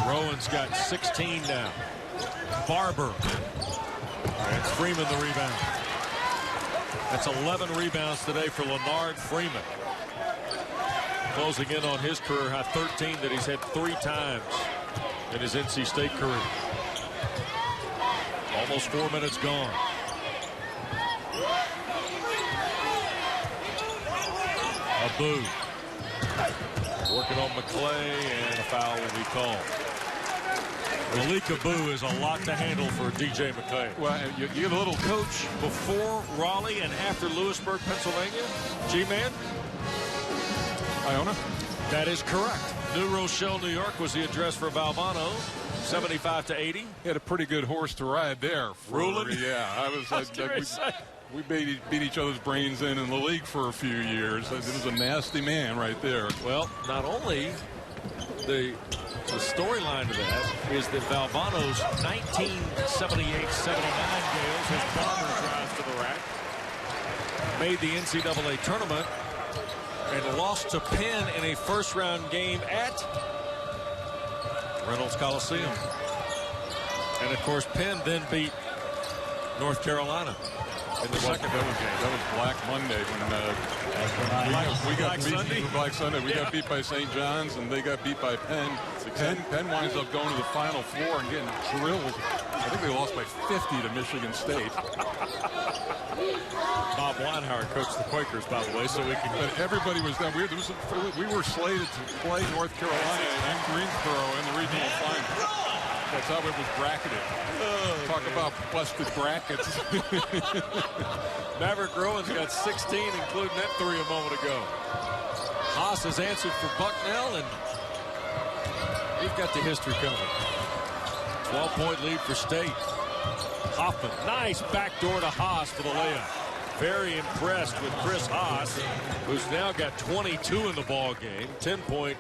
Rowan's got 16 now. Barber. And Freeman the rebound. That's 11 rebounds today for Leonard Freeman. Closing in on his career high 13 that he's had 3 times in his NC State career. Almost 4 minutes gone. Abu. Working on McClay, and a foul will be called. Malik Abu is a lot to handle for DJ McClay. Well, you get a little Coach before Raleigh and after Lewisburg, Pennsylvania. G-Man? Iona? That is correct. New Rochelle, New York was the address for Valvano. 75-80. He had a pretty good horse to ride there. Ruling? Yeah, I was we beat each other's brains in the league for a few years. It was a nasty man right there. Well, not only the storyline to that is that Valvano's 1978-79 Gales, his bomber drives to the rack, made the NCAA tournament and lost to Penn in a first-round game at Reynolds Coliseum. And, of course, Penn then beat North Carolina in the second game. That was Black Monday when we got beat. Black Sunday. We got beat by St. John's, and they got beat by Penn. Penn winds up going to the Final Four and getting drilled. I think they lost by 50 to Michigan State. Bob Weinhauer coached the Quakers, by the way, so we can. But everybody was done. We were slated to play North Carolina and Greensboro in the regional final. That's how it was bracketed. Oh, talk about busted brackets. Maverick Rowan's got 16, including that 3 a moment ago. Haas has answered for Bucknell, and we've got the history coming. 12-point lead for State. Hoffman, nice backdoor to Haas for the layup. Very impressed with Chris Haas, who's now got 22 in the ball game. 10-point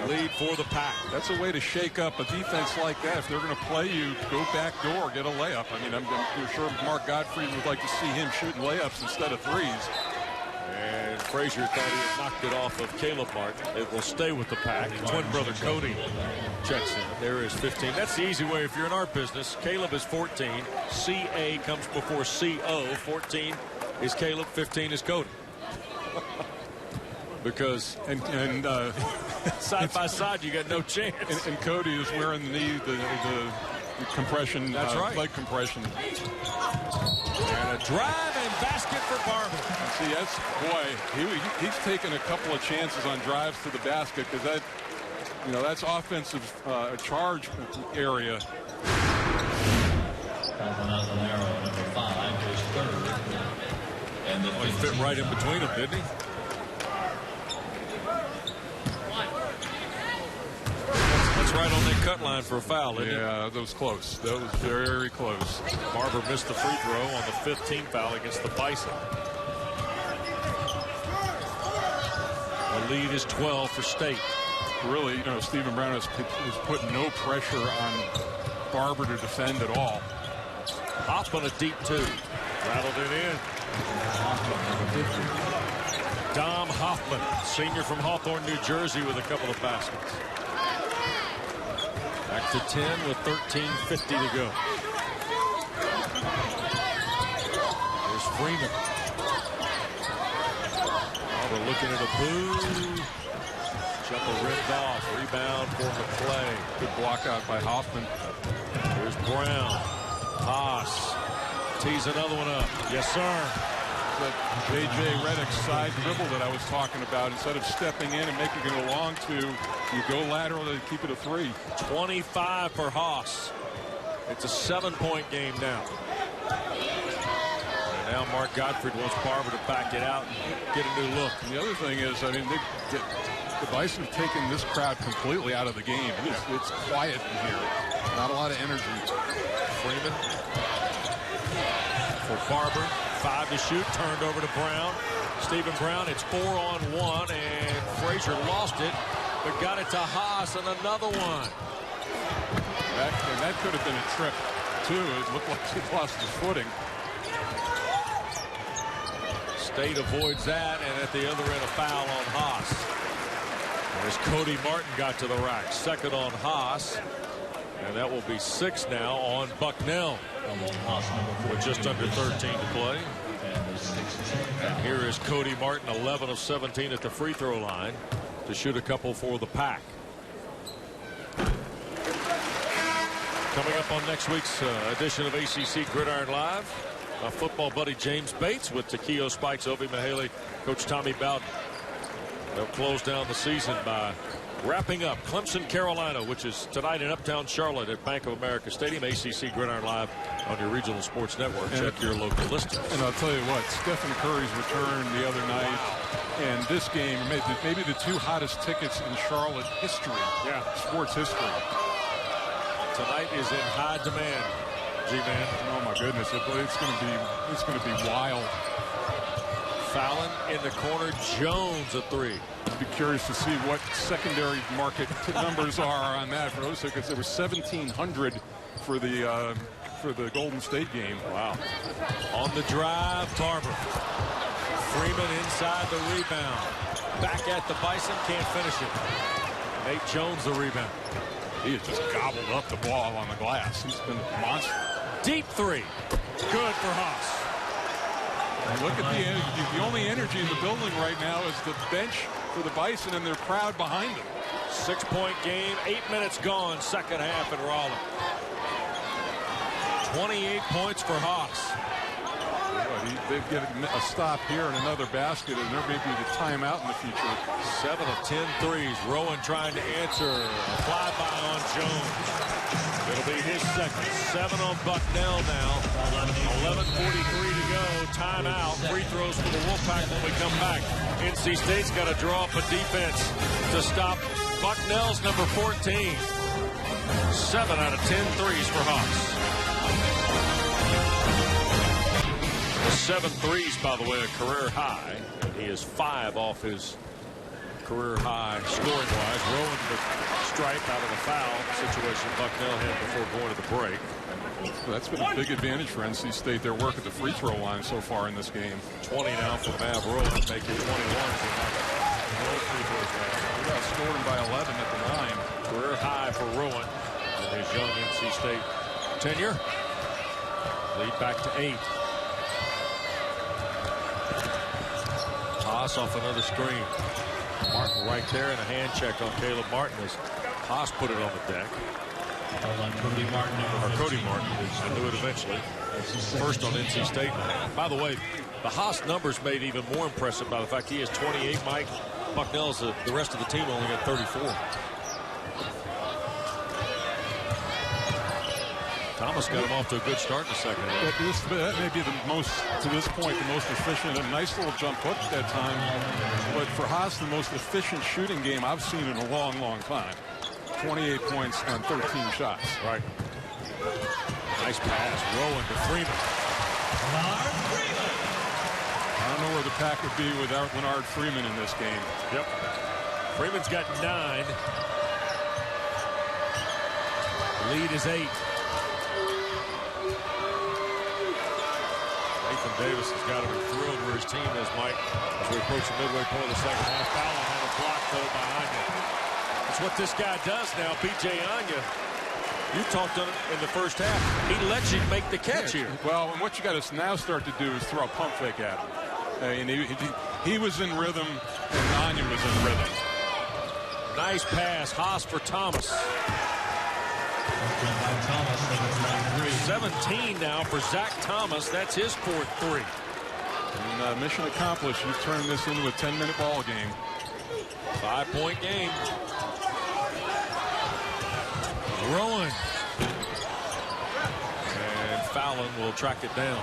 lead for the Pack. That's a way to shake up a defense like that. If they're going to play you, go back door, get a layup. I mean, I'm sure Mark Godfrey would like to see him shooting layups instead of threes. And Frazier thought he had knocked it off of Caleb Martin. It will stay with the Pack. Twin brother Cody checks in. There is 15. That's the easy way if you're in our business. Caleb is 14. CA comes before CO. 14 is Caleb. 15 is Cody. Because side by side, you got no chance. And Cody is wearing the compression. That's right. Leg compression. And a drive and basket for Barber. See, he's taken a couple of chances on drives to the basket because that's offensive charge area. Alfonso, number 5, is third. And the he fit right in between them, didn't he? That's right on that cut line for a foul, isn't it? Yeah, that was close. That was very close. Barber missed the free throw on the 15th foul against the Bison. The lead is 12 for State. Really, Stephen Brown has put no pressure on Barber to defend at all. Hoffman a deep 2. Rattled it in. Dom Hoffman, senior from Hawthorne, New Jersey, with a couple of baskets. Back to 10 with 13:50 to go. Here's Freeman. We're looking at a boo. Jumper ripped off. Rebound for McClay. Good block out by Hoffman. Here's Brown. Haas tees another one up. Yes, sir. That J.J. Redick's side dribble that I was talking about. Instead of stepping in and making it a long 2, you go lateral and keep it a 3. 25 for Haas. It's a 7-point game now. And now Mark Gottfried wants Barber to back it out and get a new look. And the other thing is, the Bison have taken this crowd completely out of the game. It's quiet in here. Not a lot of energy. Freeman for Barber. 5 to shoot. Turned over to Brown. Stephen Brown. It's 4-on-1, and Frazier lost it, but got it to Haas, and another one. That could have been a trip, too. It looked like he lost his footing. State avoids that, and at the other end, a foul on Haas. As Cody Martin got to the rack. Second on Haas. And that will be 6 now on Bucknell. With just under 13 to play. And here is Cody Martin, 11 of 17 at the free throw line to shoot a couple for the Pack. Coming up on next week's edition of ACC Gridiron Live, my football buddy James Bates with Takeo Spikes, Obi Mahaley, Coach Tommy Bowden. They'll close down the season by wrapping up Clemson, Carolina, which is tonight in Uptown Charlotte at Bank of America Stadium. ACC Gridiron Live on your regional sports network. Check your local listings. And I'll tell you what, Stephen Curry's return the other night, and this game, maybe the 2 hottest tickets in Charlotte history. Yeah, sports history. Tonight is in high demand, G-Man. Oh my goodness, it's going to be wild. Fallon in the corner, Jones a 3. I'd be curious to see what secondary market numbers are on that for those tickets. There were 1,700 for the Golden State game. Wow. On the drive, Barber. Freeman inside the rebound. Back at the Bison, can't finish it. Nate Jones the rebound. He has just gobbled up the ball on the glass. He's been a monster. Deep 3. Good for Haas. And look at the only energy in the building right now is the bench for the Bison and their crowd behind them. 6-point game, 8 minutes gone, second half in Raleigh. 28 points for Haas. They get a stop here and another basket, and there may be the timeout in the future. 7 of 10 threes. Rowan trying to answer. A flyby on Jones. It'll be his second. 7 on Bucknell now. 11:43 to go. Timeout. Free throws for the Wolfpack when we come back. NC State's got to draw up a defense to stop Bucknell's number 14. 7 out of 10 threes for Hawks. 7 threes, by the way, a career high. And he is 5 off his career high scoring-wise. Rowan the stripe out of the foul situation Bucknell had before going to the break. Well, that's been a big advantage for NC State. Their work at the free throw line so far in this game. 20 now for Mav Rowan, making 21. We outscored him by 11 at the line. Career high for Rowan in his young NC State tenure. Lead back to 8. Haas off another screen. Martin right there, and a hand check on Caleb Martin as Haas put it on the deck. Cody Martin, I knew it eventually. First on NC State. By the way, the Haas numbers made even more impressive by the fact he has 28. Mike Bucknell's the rest of the team only got 34. Thomas got him off to a good start in the second half. That may be the most, to this point, the most efficient. A nice little jump hook that time. But for Haas, the most efficient shooting game I've seen in a long, long time. 28 points on 13 shots. Right. Nice pass. Rowan to Freeman. I don't know where the Pack would be without Leonard Freeman in this game. Yep. Freeman's got 9. Lead is 8. Nathan Davis has got to be thrilled where his team is, Mike, as we approach the midway point of the second half. Fallon had a block, though, behind him. That's what this guy does now. B.J. Anya, you talked on it in the first half. He lets you make the catch here. Well, and what you got to now start to do is throw a pump fake at him. And he was in rhythm, and Anya was in rhythm. Nice pass. Haas for Thomas. 17 now for Zach Thomas. That's his 4th 3. And mission accomplished. You've turned this into a 10-minute ball game. 5-point game. Rowan. And Fallon will track it down.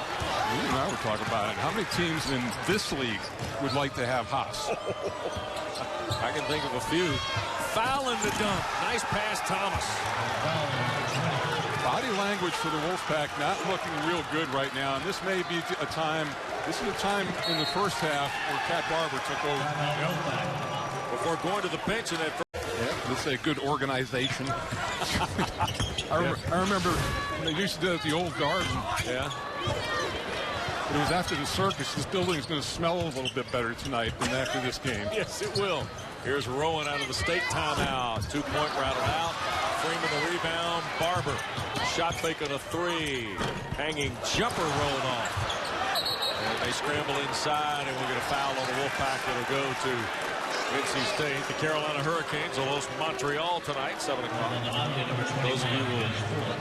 You and I were talking about it. How many teams in this league would like to have Haas? I can think of a few. Fallon the dunk. Nice pass, Thomas. Body language for the Wolfpack not looking real good right now. And this may be a time, this is a time in the first half where Cat Barber took over. Before going to the bench in that first. Yeah, this is a good organization. I remember when they used to do it at the old Garden. Yeah. But it was after the circus. This building is going to smell a little bit better tonight than after this game. Yes, it will. Here's Rowan out of the state timeout. 2-point routed out. Freeman the rebound. Barber. Shot fake on a 3. Hanging jumper rolled off. And they scramble inside, and we'll get a foul on the Wolfpack. It'll go to NC State. The Carolina Hurricanes will host Montreal tonight, 7 o'clock. Those of you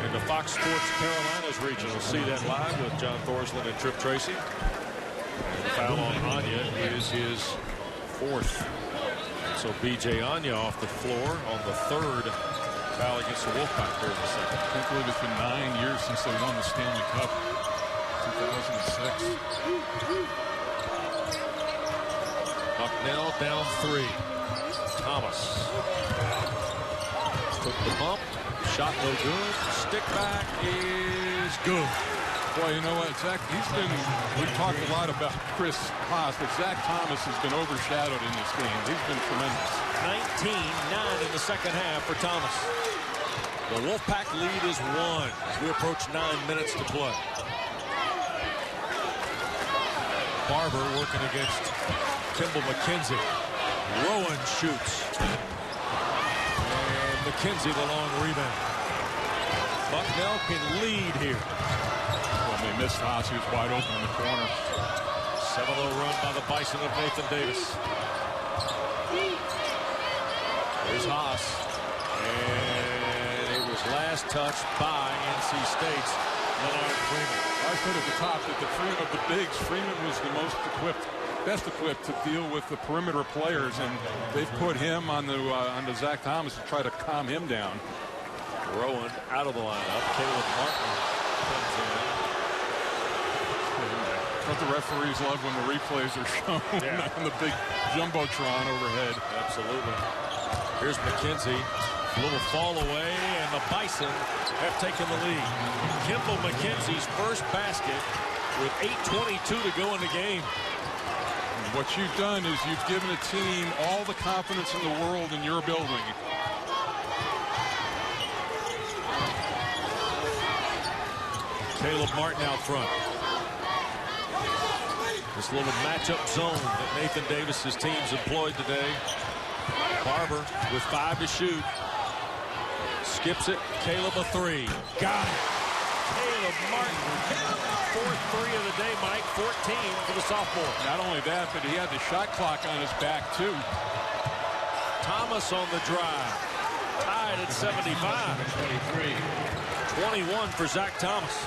in the Fox Sports Carolinas region will see that live with John Thorsland and Trip Tracy. And the foul on Anya is his 4th. So B.J. Anya off the floor on the 3rd foul against the Wolfpack here in the second. I can't believe it's been 9 years since they won the Stanley Cup. 2006. Bucknell down 3. Thomas took the bump. Shot no good. Stick back is good. Boy, you know what, Zach, we've talked a lot about Chris Haas, but Zach Thomas has been overshadowed in this game. He's been tremendous. 19-9 in the second half for Thomas. The Wolfpack lead is 1 as we approach 9 minutes to play. Barber working against Kimball McKenzie. Rowan shoots. And McKenzie the long rebound. Bucknell can lead here. Well, they missed Haas, he was wide open in the corner. 7-0 run by the Bison of Nathan Davis. There's Haas. And it was last touched by NC State's Leonard Freeman. I said at the top that of the bigs, Freeman was the best equipped to deal with the perimeter players, and they've put him on the Zach Thomas to try to calm him down. Rowan out of the lineup. Caleb Martin comes in. But the referees love when the replays are shown on the big jumbotron overhead. Absolutely. Here's McKenzie. A little fall away, and the Bison have taken the lead. Kimball McKenzie's first basket with 8:22 to go in the game. What you've done is you've given a team all the confidence in the world in your building. Caleb Martin out front. This little matchup zone that Nathan Davis's team's employed today. Barber with 5 to shoot. Skips it. Caleb a 3. Got it. Caleb Martin. 4th 3 of the day, Mike. 14 for the sophomore. Not only that, but he had the shot clock on his back, too. Thomas on the drive. Tied at 75. 21 for Zach Thomas.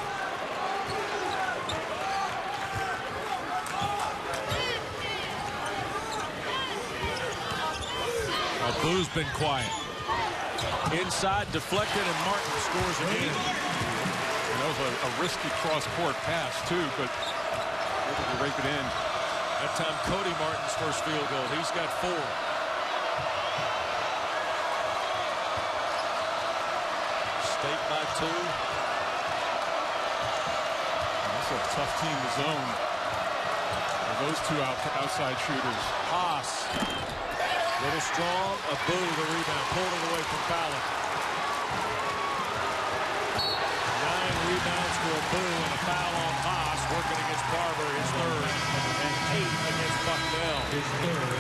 Boo's been quiet. Inside, deflected, and Martin scores again. And that was a risky cross-court pass, too, but able to rake it in. That time, Cody Martin's first field goal. He's got 4. State by 2. That's a tough team to zone. Those two outside shooters. Haas. Little strong. Abu the rebound. Pulled it away from Fallon. 9 rebounds for Abu and a foul on Haas. Working against Barber, his 3rd. And 8 against Bucknell. His 3rd.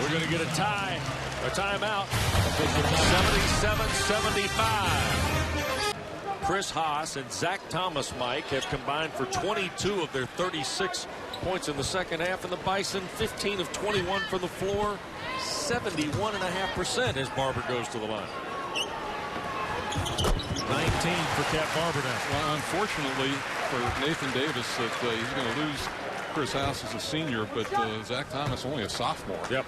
We're going to get a tie. A timeout. 77-75. Chris Haas and Zach Thomas, Mike, have combined for 22 of their 36 points in the second half, and the Bison 15 of 21 from the floor, 71.5% as Barber goes to the line. 19 for Cat Barber now. Well, unfortunately for Nathan Davis, that he's going to lose Chris Haas as a senior, but Zach Thomas only a sophomore. Yep.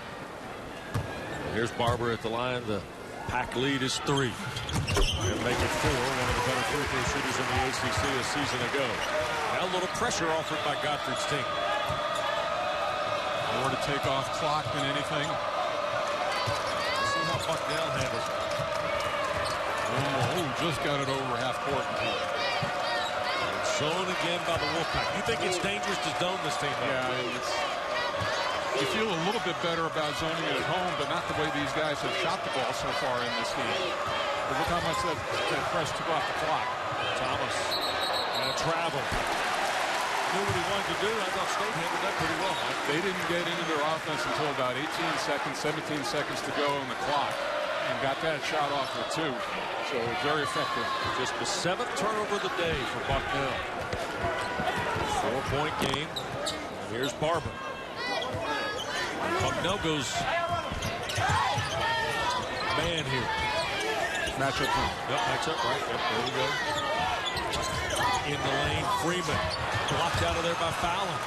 Here's Barber at the line. The pack lead is 3. They'll make it 4. One of the better free throw shooters in the ACC a season ago. Now a little pressure offered by Godfrey's team. More to take off clock than anything. Let's see how Bucknell handles it. Oh, just got it over half court. Zone again by the Wolfpack. You think it's dangerous to zone this team? Yeah, you feel a little bit better about zoning it at home, but not the way these guys have shot the ball so far in this game. But look how much that press took off the clock. Thomas and a travel. Knew what he wanted to do. I thought State handled that pretty well, Mike. They didn't get into their offense until about 18 seconds, 17 seconds to go on the clock, and got that shot off with 2. So very effective. Just the 7th turnover of the day for Bucknell. 4-point game. Here's Barber. Bucknell goes man here. Matchup. Yep, matchup, right. Yep, there we go. In the lane, Freeman. Blocked out of there by Fallon.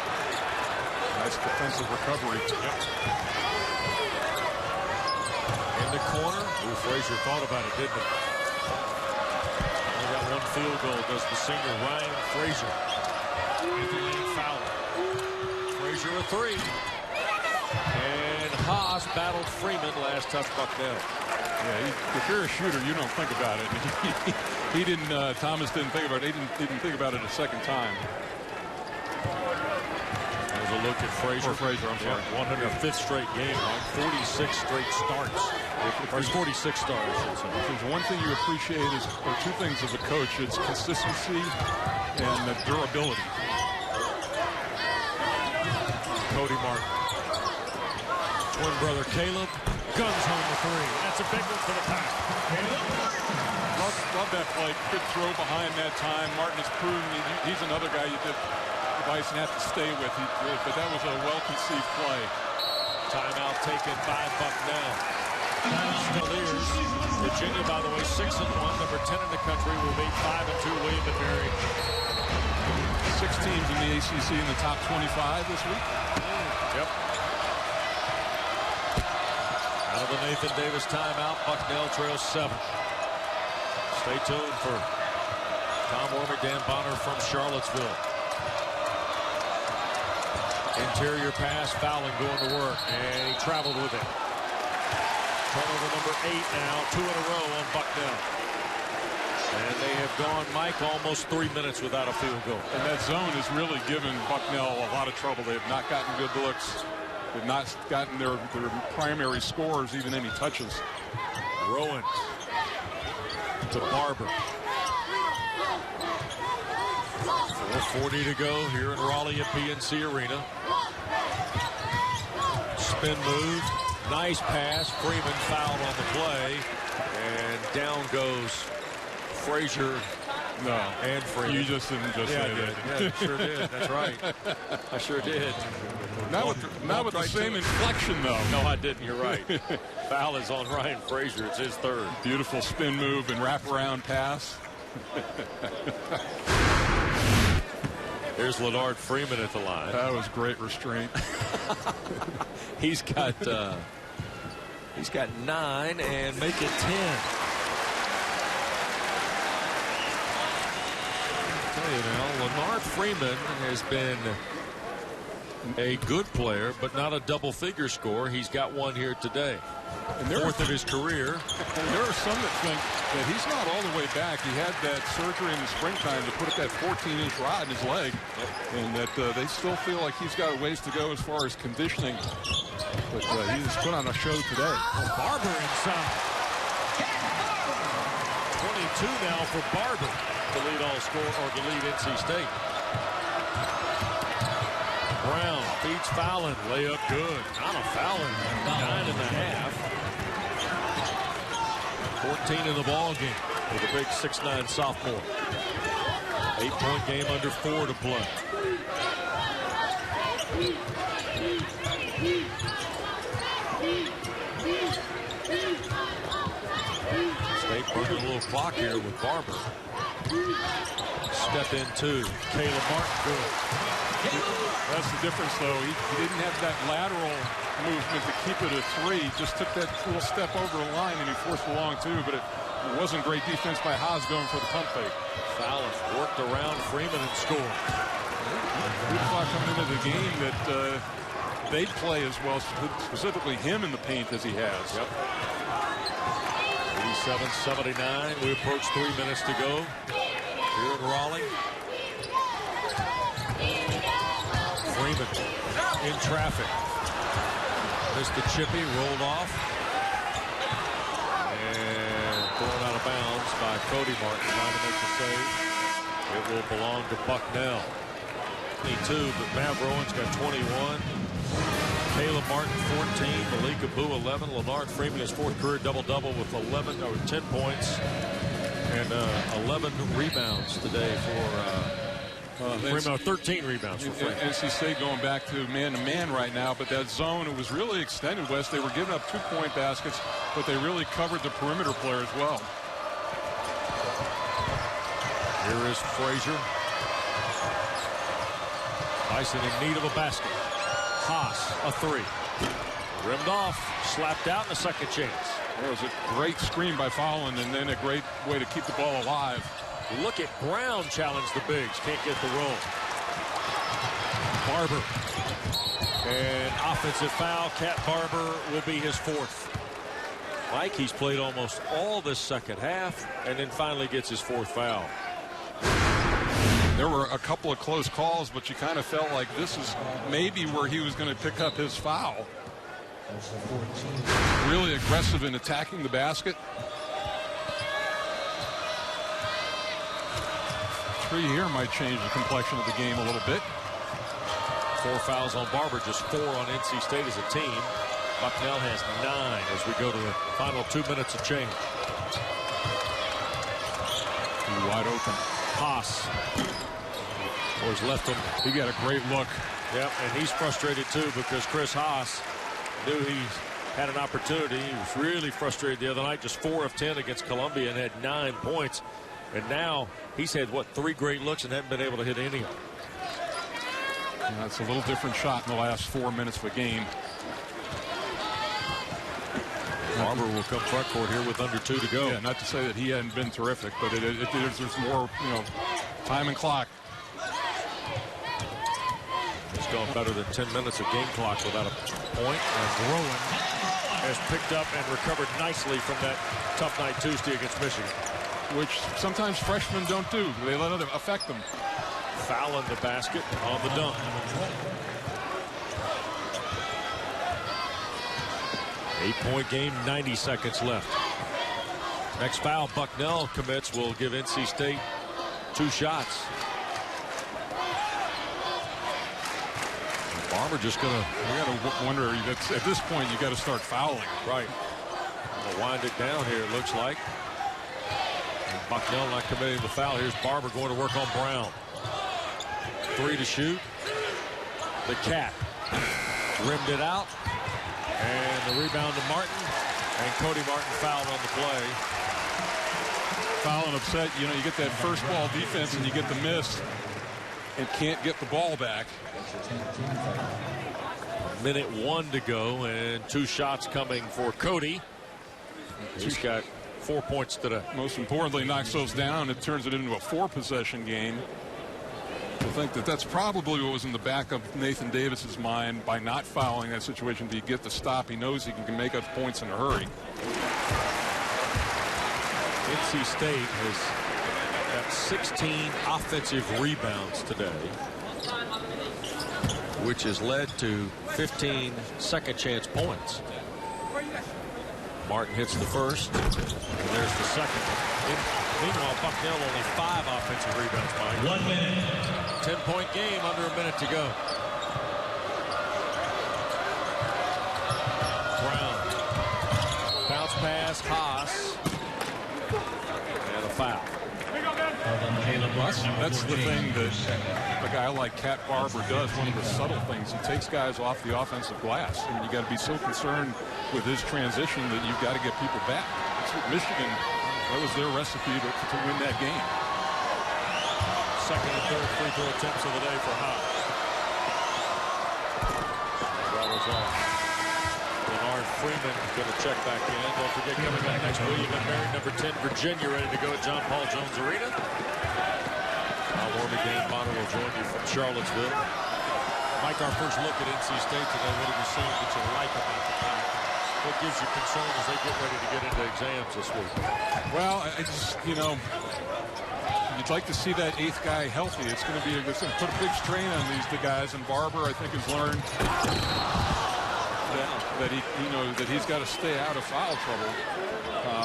Nice defensive recovery. Yep. In the corner. Ooh, Frazier thought about it, didn't he? Only got 1 field goal, does the senior Ryan Frazier. In the lane, Fallon. Frazier a 3. And Haas battled Freeman, last touch Bucknell. Yeah, if you're a shooter, you don't think about it. He didn't. Thomas didn't think about it. He didn't think about it a second time. There's a look at Frazier. Frazier, I'm sorry. 105th straight game, Mike. 46 straight starts. Or 46 starts. If there's one thing you appreciate or 2 things as a coach, it's consistency and the durability. Cody Martin. Twin brother Caleb guns home the 3. That's a big one for the pack. Love that play. Good throw behind that time. Martin has proven he's another guy the Bison have to stay with. But that was a well-conceived play. Timeout taken by Bucknell. Cavaliers. Virginia, by the way, 6-1, number 10 in the country, will beat 5-2 William & Mary. 6 teams in the ACC in the top 25 this week. Yep. Out of the Nathan Davis timeout, Bucknell trails 7. Stay tuned for Tom Wormer, Dan Bonner from Charlottesville. Interior pass, Fallon going to work, and he traveled with it. Turnover number 8 now, 2 in a row on Bucknell. And they have gone, Mike, almost 3 minutes without a field goal. And that zone has really given Bucknell a lot of trouble. They have not gotten good looks. They've not gotten their primary scorers even any touches. Rowan to Barber. 4:40 to go here in Raleigh at PNC Arena. Spin move. Nice pass. Freeman fouled on the play. And down goes Frazier. No. And Freeman. You just didn't just say that. Yeah, I sure did. That's right. I sure did. Not with the same inflection, though. No, I didn't. You're right. Foul is on Ryan Frazier. It's his third. Beautiful spin move and wraparound pass. There's Leonard Freeman at the line. That was great restraint. He's got 9 and make it 10. I'll tell you now, Leonard Freeman has been a good player, but not a double-figure scorer. He's got one here today. And fourth of his career. And there are some that think that he's not all the way back. He had that surgery in the springtime to put that 14-inch rod in his leg, and that they still feel like he's got a ways to go as far as conditioning. But he just put on a show today. Barber inside. 22 now for Barber to lead all score or to lead NC State. Brown feeds Fallon. Layup good. Not a Fallon. 9.5. 14 in the ball game for the big 6'9" sophomore. 8-point game under 4 to play. State burning a little clock here with Barber. Step in 2. Caleb Martin good. That's the difference, though. He didn't have that lateral movement to keep it at 3. Just took that little step over the line, and he forced a long 2, but it wasn't great defense by Haas going for the pump fake. Fallon worked around Freeman and scored. We thought coming into the game that they'd play as well, specifically him in the paint as he has. Yep. 87-79. We approach 3 minutes to go here in Raleigh. Freeman in traffic. Missed the chippy, rolled off. And thrown out of bounds by Cody Martin, trying to make the save. It will belong to Bucknell. 22, but Matt Rowan's got 21. Caleb Martin, 14. Malik Abu, 11. Leonard Freeman, his 4th career double-double with 10 points and 11 rebounds today for Freeman. 13 rebounds for Freeman. NC State going back to man-to-man right now, but that zone, it was really extended, Wes. They were giving up 2-point baskets, but they really covered the perimeter player as well. Here is Frazier. Bison in need of a basket. Haas, a 3. Rimmed off, slapped out, and a second chance. It was a great screen by Fallon, and then a great way to keep the ball alive. Look at Brown challenge the bigs. Can't get the roll. Barber. And offensive foul. Cat Barber will be his 4th. Mike, he's played almost all this second half, and then finally gets his 4th foul. There were a couple of close calls, but you kind of felt like this is maybe where he was going to pick up his foul. Really aggressive in attacking the basket. 3 here might change the complexion of the game a little bit. 4 fouls on Barber, just 4 on NC State as a team. Bucknell has 9 as we go to the final 2 minutes of change. Wide open. Haas. Boys left him. He got a great look. Yep, and he's frustrated too because Chris Haas knew he had an opportunity. He was really frustrated the other night, just 4 of 10 against Columbia and had 9 points. And now he's had, 3 great looks and hasn't been able to hit any of them. That's a little different shot in the last 4 minutes of a game. Barber will come front court here with under 2 to go. Yeah, not to say that he hadn't been terrific, but there's more, time and clock. It's gone better than 10 minutes of game clock without a point. And Rowan has picked up and recovered nicely from that tough night Tuesday against Michigan. Which sometimes freshmen don't do. They let it affect them. Foul in the basket on the dunk. Eight-point game, 90 seconds left. Next foul Bucknell commits will give NC State 2 shots. Barber just going to... You got to wonder, at this point, you got to start fouling. Right. Gonna wind it down here, it looks like. And Bucknell not committing the foul. Here's Barber going to work on Brown. 3 to shoot. The Cat rimmed it out. And the rebound to Martin. And Cody Martin fouled on the play. Foul and upset. You know, you get that first ball defense and you get the miss and can't get the ball back. Minute 1 to go and 2 shots coming for Cody. He's got 4 points today. Most importantly, knocks those down. It turns it into a 4-possession game. I think that's probably what was in the back of Nathan Davis's mind by not fouling that situation. To get the stop, he knows he can make up points in a hurry. NC State has got 16 offensive rebounds today, which has led to 15 second chance points. Martin hits the first, and there's the second. Meanwhile, Bucknell only 5 offensive rebounds. Mike. 1 minute. 10-point game, under a minute to go. Brown. Bounce pass, Haas. And a foul. That's the thing that a guy like Cat Barber does. One of the subtle things. He takes guys off the offensive glass. And you got to be so concerned with his transition that you've got to get people back. That's what Michigan, that was their recipe to win that game. Second and third free throw attempts of the day for Haas. Rattles off. Bernard Freeman going to check back in. Don't forget, coming up next, William & Mary, number 10, Virginia, ready to go at John Paul Jones Arena. Warmy Dane Bonner will join you from Charlottesville. Mike, our first look at NC State today. What have you seen that you like about the Pack? What gives you concern as they get ready to get into exams this week? Well, I just, you know, you'd like to see that 8th guy healthy. It's going to put a big strain on these guys. And Barber, I think, has learned that he's got to stay out of foul trouble.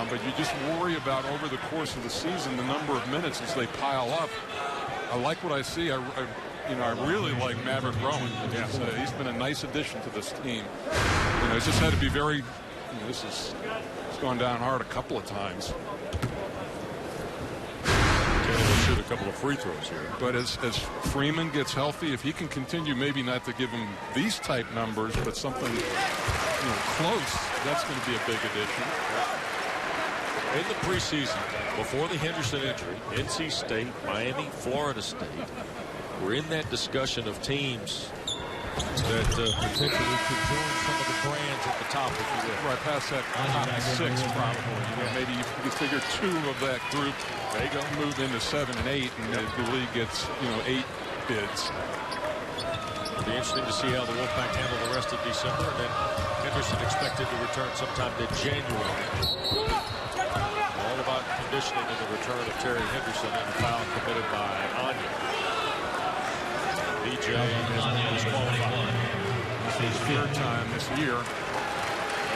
But you just worry about over the course of the season the number of minutes as they pile up. I like what I see. I really like Maverick Rowan. He's been a nice addition to this team. You know, he's just had to be very. It's gone down hard a couple of times. Shoot a couple of free throws here. But as Freeman gets healthy, if he can continue, maybe not to give him these type numbers, but something close, that's going to be a big addition. In the preseason, before the Henderson injury, NC State, Miami, Florida State were in that discussion of teams that potentially could join some of the brands at the top, if you will. Right past that top 6, probably. Maybe you could figure 2 of that group move into 7 and 8, and the league gets 8 bids. It'll be interesting to see how the Wolfpack handle the rest of December, and then Henderson expected to return sometime to January. All about conditioning and the return of Terry Henderson and the foul committed by Anya. BJ has been disqualified. This is his 3rd time this year.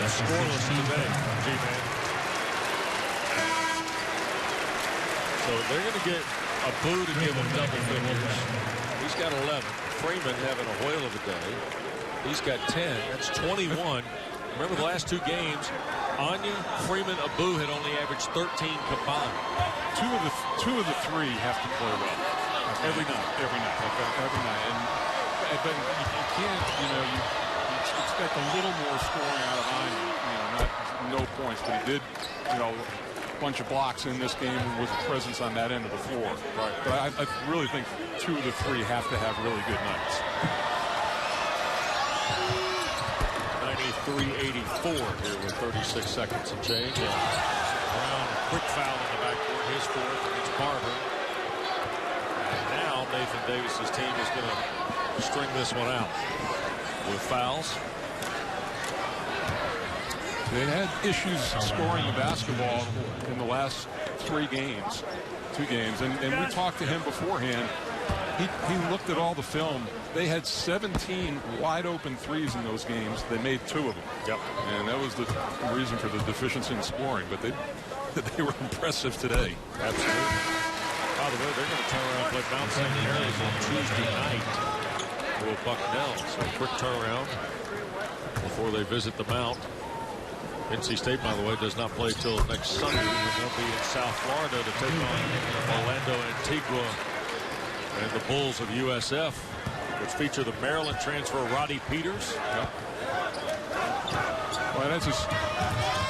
That's scoreless today, G-Man. So they're going to get a boo to give him double figures. He's got 11. Freeman having a whale of a day. He's got 10. That's 21. Remember the last 2 games, Anya, Freeman, Abu had only averaged 13 combined. Two of the 3 have to play well. Every night. Every night. But you can't, you expect a little more scoring out of Anya. Not no points, but he did, a bunch of blocks in this game with a presence on that end of the floor. Right. But I really think 2 of the 3 have to have really good nights. 93-84 here with 36 seconds and change. Brown, quick foul in the backcourt, his 4th against Barber. And now Nathan Davis's team is going to string this one out with fouls. They had issues scoring the basketball in the last 2 games. And we talked to him beforehand. He looked at all the film. They had 17 wide open threes in those games. They made 2 of them. Yep. And that was the reason for the deficiency in scoring. But they were impressive today. Absolutely. By the way, they're going to turn around and play Mount St. Mary's on Tuesday night will Bucknell. So quick turnaround before they visit the Mount. NC State, by the way, does not play till next Sunday. They'll be in South Florida to take on Orlando Antigua and the Bulls of USF, which feature the Maryland transfer Roddy Peters. Yep. Well, that's just,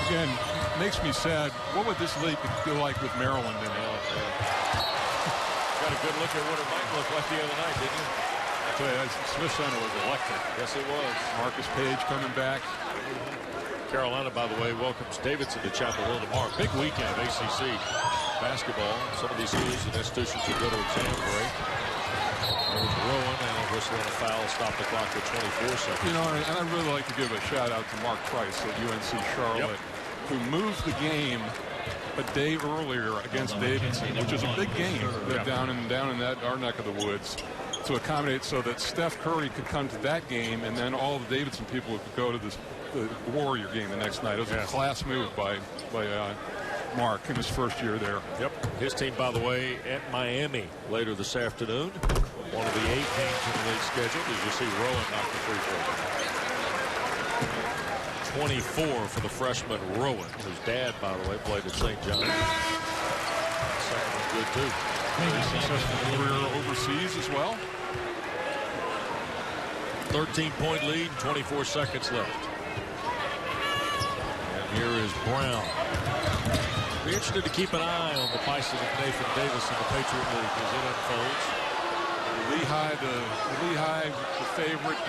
again, makes me sad. What would this league be like with Maryland in it? Got a good look at what it might look like the other night, didn't you? I tell you, Smith Center was electric. Yes, it was. Marcus Page coming back. Carolina, by the way, welcomes Davidson to Chapel Hill tomorrow. Big weekend of ACC basketball. Some of these schools and institutions will go to exam break. There's Rowan, and a whistle and a foul. Stop the clock at 24 seconds. You know, and I'd really like to give a shout out to Mark Price at UNC Charlotte, who moved the game a day earlier against Davidson, which is a big game down in that our neck of the woods, to accommodate so that Steph Curry could come to that game, and then all the Davidson people could go to the Warrior game the next night. It was a class move by Mark in his first year there. Yep. His team, by the way, at Miami later this afternoon. One of the 8 games in the league scheduled. As you see, Rowan knocked the free throw. 24 for the freshman Rowan, whose dad, by the way, played at St. John's. Second one good, too. Very successful career overseas as well. 13-point lead, 24 seconds left. And here is Brown. Be interested to keep an eye on the Bison of Nathan Davis in the Patriot League as it unfolds. Lehigh, the favorite,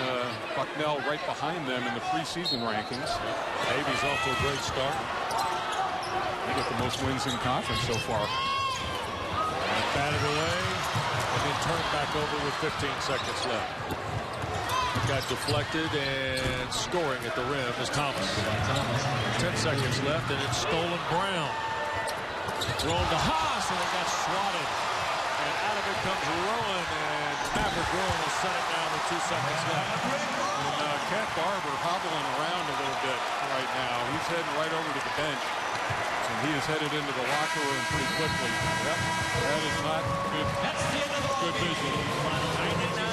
Bucknell right behind them in the preseason rankings. Navy's off to a great start. They get the most wins in conference so far. And batted away, and then turned back over with 15 seconds left. Got deflected, and scoring at the rim is Thomas. 10 seconds left, and it's stolen Brown. Thrown to Haas, and it got swatted. And out of it comes Rowan, and Maverick Rowan will set it down with 2 seconds left. And Cat Barber hobbling around a little bit right now. He's heading right over to the bench. And he is headed into the locker room pretty quickly. Yep, that is not good vision.